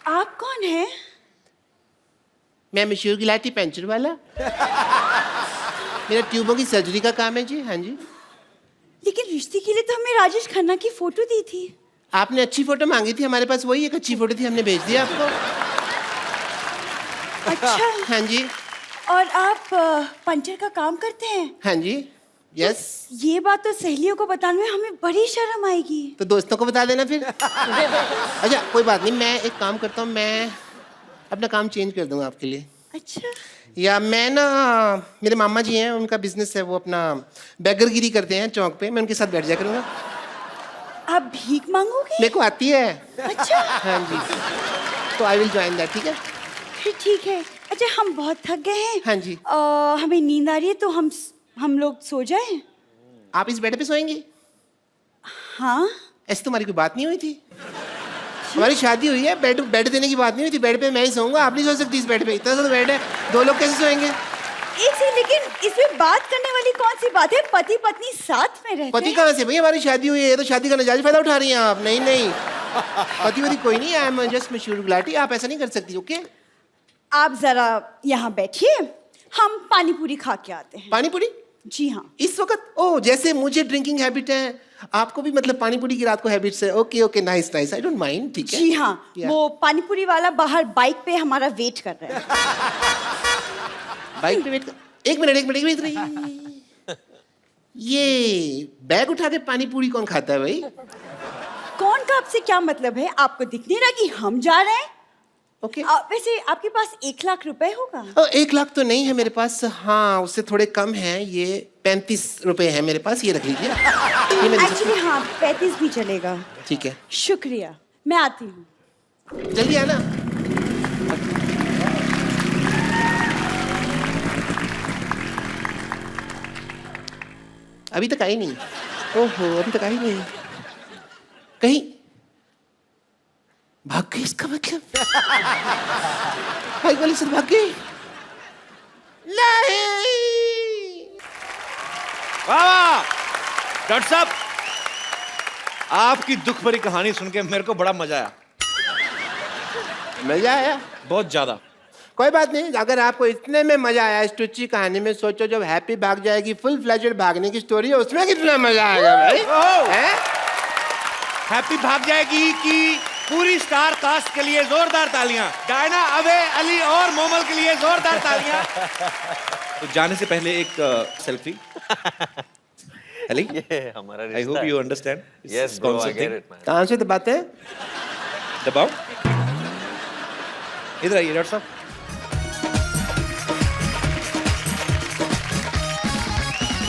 आप कौन हैं? मैं मशहूर गिलाटी पेंचर वाला। मेरा ट्यूबों की सर्जरी का काम है जी। हाँ जी। लेकिन रिश्ते के लिए तो हमें राजेश खन्ना की फोटो दी थी। आपने अच्छी फोटो मांगी थी, हमारे पास वही एक अच्छी फोटो थी, हमने भेज दिया आपको। अच्छा। हाँ जी। और आप पंचर का काम करते हैं? हाँ जी। यस। ये बात तो सहेलियों को बताने में हमें बड़ी शर्म आएगी। तो दोस्तों को बता देना फिर। अच्छा कोई बात नहीं, मैं एक काम करता हूँ, मैं अपना काम चेंज कर दूंगा आपके लिए। अच्छा। या मैं ना, मेरे मामा जी हैं, उनका बिजनेस है, वो अपना बैगरगिरी करते हैं चौक पे, मैं उनके साथ बैठ जाया करूँगा। आप भीख मांगोगे? मेरे को आती है। अच्छा। हाँ जी। तो आई विल ज्वाइन दैट, ठीक है? फिर ठीक है। अच्छा हम बहुत थक गए हैं। हाँ जी। हमें नींद आ रही है, तो हम लोग सो जाएं? आप इस बेड पे सोएंगे? हाँ। ऐसी तुम्हारी कोई बात नहीं हुई थी? हमारी शादी हुई है, बेड देने की बात नहीं हुई थी। बेड पे मैं ही सोऊंगा, आप नहीं सो सकती इस बेड पे। इतना सा बेड है, 2 लोग कैसे सोएंगे? एक से, लेकिन इसमें बात करने वाली कौन सी बात है? पति पत्नी साथ में रहते पति हैं। कहाँ से भाई? हमारी शादी हुई है, तो शादी का नजायज फायदा उठा रही हैं आप। नहीं नहीं, पति वति कोई नहीं है। आई एम जस्ट मशहूर गुलाटी, आप ऐसा नहीं कर सकती। ओके आप जरा यहाँ बैठिए, हम पानी पूरी खा के आते हैं। पानी पूरी? जी हाँ। इस वक्त? ओ, जैसे मुझे ड्रिंकिंग हैबिट है, आपको भी मतलब पानी पूरी की रात को हैबिट्स है। Okay okay, nice nice, I don't mind. ठीक है जी हाँ। Yeah. वो पानी पूरी वाला बाहर बाइक पे हमारा वेट कर रहा है। बाइक पे वेट कर। एक मिनट रही। ये बैग उठा के पानी पूरी कौन खाता है भाई? कौन का आपसे क्या मतलब है? आपको दिख नहीं रहा कि हम जा रहे हैं? ओके। वैसे आपके पास 1 लाख रुपए होगा? 1 लाख तो नहीं है मेरे पास, हाँ उससे थोड़े कम है। ये 35 रुपए है मेरे पास, ये रख लीजिए। ये मैं दे सकती एक्चुअली हाँ, 35 भी चलेगा। हूँ। ठीक है, शुक्रिया, मैं आती हूँ। जल्दी आना। अभी तक आई नहीं। ओहो, अभी तक आई नहीं। कहीं भाग गई इसका मतलब? बाइक वाली से भाग गई? नहीं। वाह डॉक्टर साहब, आपकी दुख भरी कहानी सुन के मेरे को बड़ा मजा आया। मजा आया? बहुत ज्यादा। कोई बात नहीं, अगर आपको इतने में मजा आया इस टुच्ची कहानी में, सोचो जब हैप्पी भाग जाएगी, फुल फ्लेजेड भागने की स्टोरी है, उसमें कितना मजा आएगा भाई। हैं? हैप्पी भाग जाएगी कि पूरी स्टार कास्ट के लिए जोरदार तालियां, डायना, अवे, अली और मोमल के लिए जोरदार तालियां। तो जाने से पहले एक सेल्फी। अली, ये हमारा I hope you understand. Yes, bro, I get it, man. कहाँ से दबाते हैं? दबाओ, इधर आइए डॉक्टर साहब।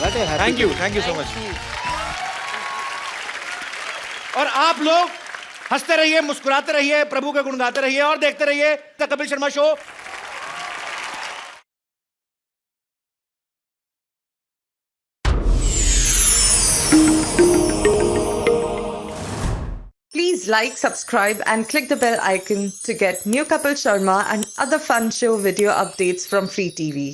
Thank you so much. और आप लोग हंसते रहिए, मुस्कुराते रहिए, प्रभु के गुण गाते रहिए और देखते रहिए the Kapil Sharma show. Please like, subscribe and click the bell icon to get new Kapil Sharma and other fun show video updates from Free TV.